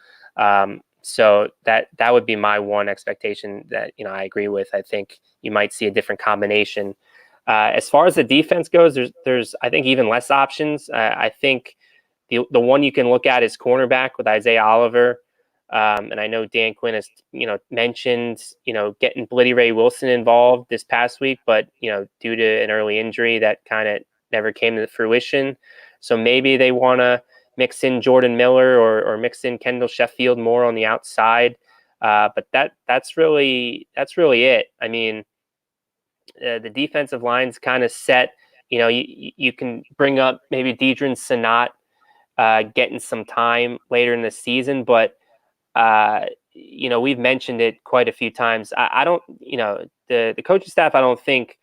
So that would be my one expectation that I agree with. I think you might see a different combination. As far as the defense goes, there's I think even less options. I think the one you can look at is cornerback with Isaiah Oliver. And I know Dan Quinn has, mentioned, getting Blitty Ray Wilson involved this past week, but, due to an early injury that kind of never came to fruition. So maybe they want to mix in Jordan Miller or mix in Kendall Sheffield more on the outside. But that's really it. I mean, the defensive line's kind of set. You can bring up maybe Deidrin Sanat, getting some time later in the season, but we've mentioned it quite a few times. I don't, the coaching staff, I don't think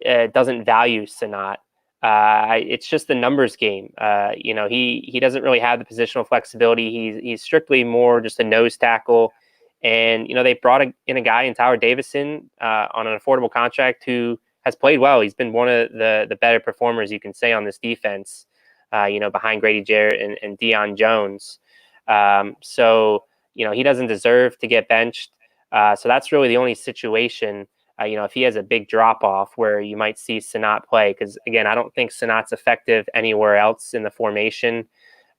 doesn't value Sanat. It's just a numbers game. He doesn't really have the positional flexibility. He's strictly more just a nose tackle, and they brought in a guy in Tyler Davison on an affordable contract who has played well. He's been one of the better performers you can say on this defense. Behind Grady Jarrett and Deion Jones. So he doesn't deserve to get benched. So that's really the only situation, if he has a big drop off where you might see Sanat play. Because again, I don't think Sanat's effective anywhere else in the formation.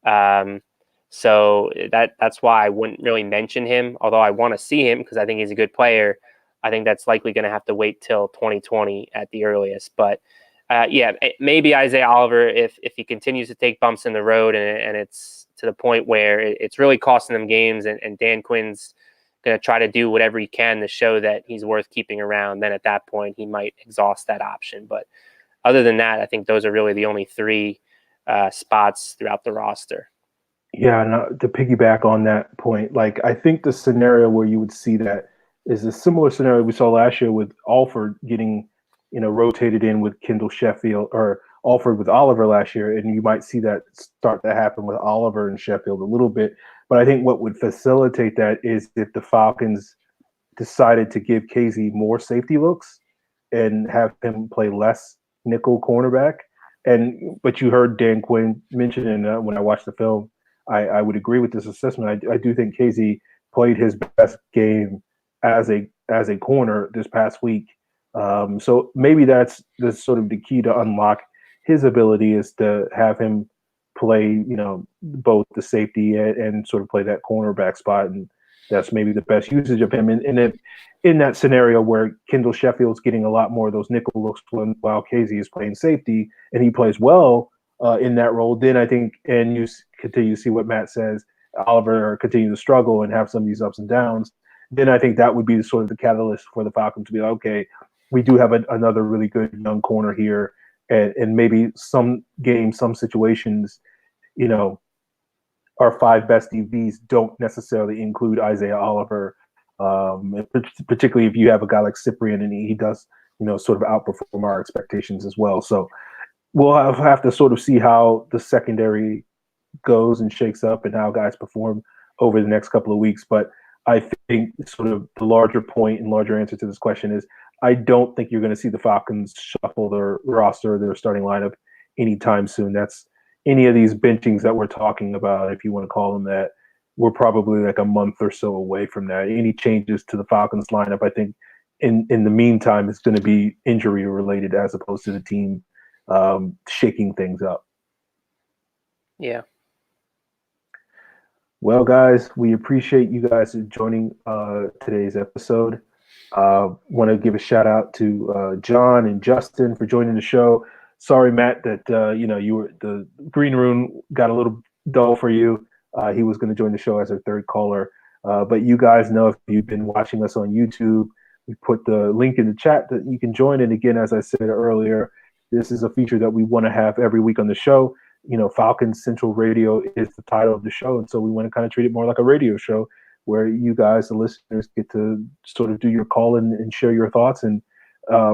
So that's why I wouldn't really mention him, although I want to see him because I think he's a good player. I think that's likely going to have to wait till 2020 at the earliest. But maybe Isaiah Oliver if he continues to take bumps in the road and it's to the point where it's really costing them games and Dan Quinn's going to try to do whatever he can to show that he's worth keeping around, then at that point he might exhaust that option. But other than that, I think those are really the only three spots throughout the roster. Yeah, to piggyback on that point, I think the scenario where you would see that is a similar scenario we saw last year with Alford getting rotated in with Kendall Sheffield, or Alford with Oliver last year, and you might see that start to happen with Oliver and Sheffield a little bit. But I think what would facilitate that is if the Falcons decided to give Casey more safety looks and have him play less nickel cornerback. But you heard Dan Quinn mention, and when I watched the film, I would agree with this assessment. I do think Casey played his best game as a corner this past week. So maybe that's sort of the key to unlock his ability, is to have him play, both the safety and sort of play that cornerback spot. And that's maybe the best usage of him. And if in that scenario where Kendall Sheffield's getting a lot more of those nickel looks while Casey is playing safety and he plays well in that role, then I think, and you continue to see what Matt says, Oliver continue to struggle and have some of these ups and downs, then I think that would be sort of the catalyst for the Falcons to be like, okay, we do have another really good young corner here, and maybe some games, some situations, our five best DBs don't necessarily include Isaiah Oliver, particularly if you have a guy like Cyprian and he does, sort of outperform our expectations as well. So we'll have to sort of see how the secondary goes and shakes up and how guys perform over the next couple of weeks. But I think sort of the larger point and larger answer to this question is I don't think you're going to see the Falcons shuffle their roster, their starting lineup anytime soon. That's, any of these benchings that we're talking about, if you want to call them that, we're probably like a month or so away from that. Any changes to the Falcons lineup, I think, in the meantime, it's going to be injury related as opposed to the team shaking things up. Yeah. Well, guys, we appreciate you guys joining today's episode. Want to give a shout out to John and Justin for joining the show. Sorry, Matt, that the green room got a little dull for you. He was going to join the show as our third caller, but you guys know, if you've been watching us on YouTube, we put the link in the chat that you can join. And again, as I said earlier, this is a feature that we want to have every week on the show. Falcons Central Radio is the title of the show, and so we want to kind of treat it more like a radio show, where you guys, the listeners, get to sort of do your call and share your thoughts and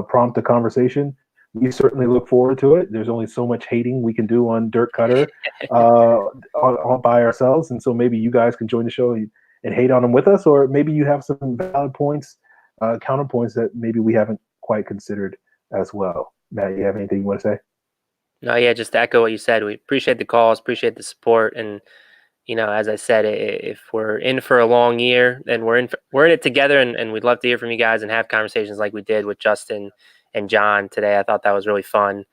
prompt a conversation. We certainly look forward to it. There's only so much hating we can do on Dirk Cutter all by ourselves, and so maybe you guys can join the show and hate on them with us, or maybe you have some valid points, counterpoints that maybe we haven't quite considered as well. Matt, you have anything you want to say? No, yeah, just to echo what you said. We appreciate the calls, appreciate the support, and as I said, if we're in for a long year, then we're in it together, and we'd love to hear from you guys and have conversations like we did with Justin and John today. I thought that was really fun,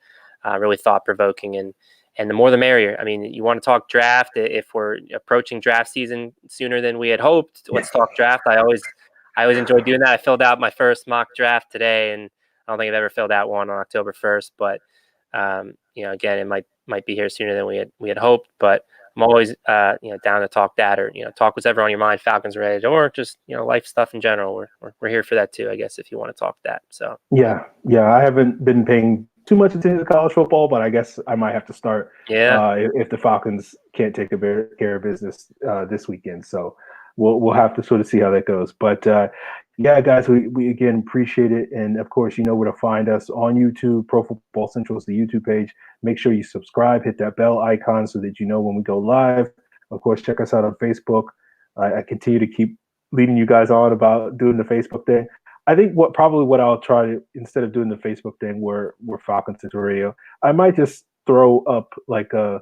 really thought-provoking, and the more the merrier. I mean, you want to talk draft. If we're approaching draft season sooner than we had hoped, let's talk draft. I always enjoy doing that. I filled out my first mock draft today, and I don't think I've ever filled out one on October 1st, but again, it might be here sooner than we had hoped, but I'm always down to talk that, or talk whatever on your mind, Falcons related, or just life stuff in general. We're here for that too, I guess, if you want to talk that. So yeah, I haven't been paying too much attention to college football, but I guess I might have to start. If the Falcons can't take care of business this weekend, so we'll have to sort of see how that goes. But yeah, guys, we again appreciate it, and of course, you know where to find us on YouTube. Pro Football Central is the YouTube page. Make sure you subscribe, hit that bell icon so that you know when we go live. Of course, check us out on Facebook. I continue to keep leading you guys on about doing the Facebook thing. I think what I'll try to, instead of doing the Facebook thing where we're Falcons Central Radio, I might just throw up like a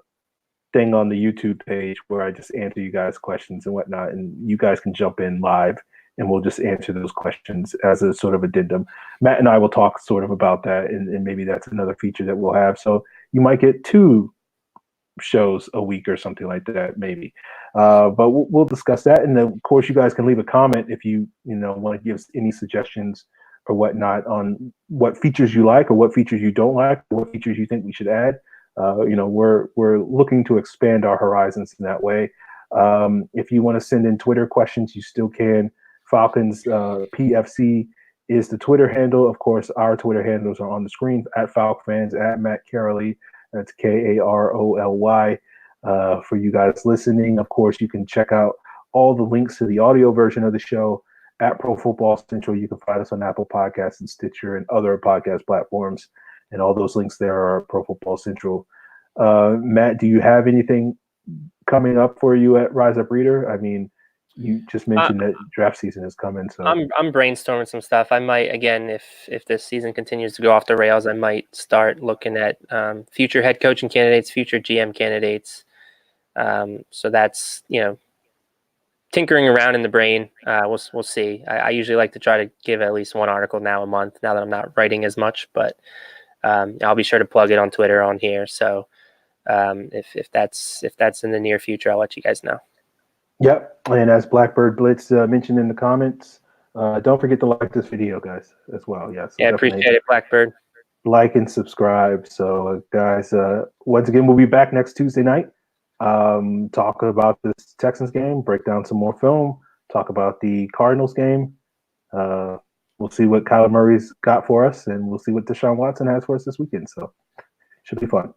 thing on the YouTube page where I just answer you guys questions and whatnot, and you guys can jump in live and we'll just answer those questions as a sort of addendum. Matt and I will talk sort of about that, and maybe that's another feature that we'll have. So you might get 2 shows a week or something like that, maybe. But we'll discuss that. And then, of course, you guys can leave a comment if you want to give us any suggestions or whatnot on what features you like or what features you don't like, or what features you think we should add. We're looking to expand our horizons in that way. If you want to send in Twitter questions, you still can. Falcons PFC is the Twitter handle. Of course, our Twitter handles are on the screen, at FalcFans, at Matt Karoly. That's Karoly. For you guys listening, of course, you can check out all the links to the audio version of the show at Pro Football Central. You can find us on Apple Podcasts and Stitcher and other podcast platforms. And all those links there are Pro Football Central. Matt, do you have anything coming up for you at Rise Up Reader? I mean, you just mentioned that draft season is coming. So I'm brainstorming some stuff. I might, again, if this season continues to go off the rails, I might start looking at future head coaching candidates, future GM candidates. So that's, tinkering around in the brain. We'll see. I usually like to try to give at least one article now a month, now that I'm not writing as much, but I'll be sure to plug it on Twitter on here. So if that's in the near future, I'll let you guys know. Yep. And as Blackbird Blitz mentioned in the comments, don't forget to like this video, guys, as well. Yes. Yeah, appreciate it, Blackbird. Like and subscribe. So, guys, once again, we'll be back next Tuesday night. Talk about this Texans game, break down some more film, talk about the Cardinals game. We'll see what Kyler Murray's got for us, and we'll see what Deshaun Watson has for us this weekend. So, should be fun.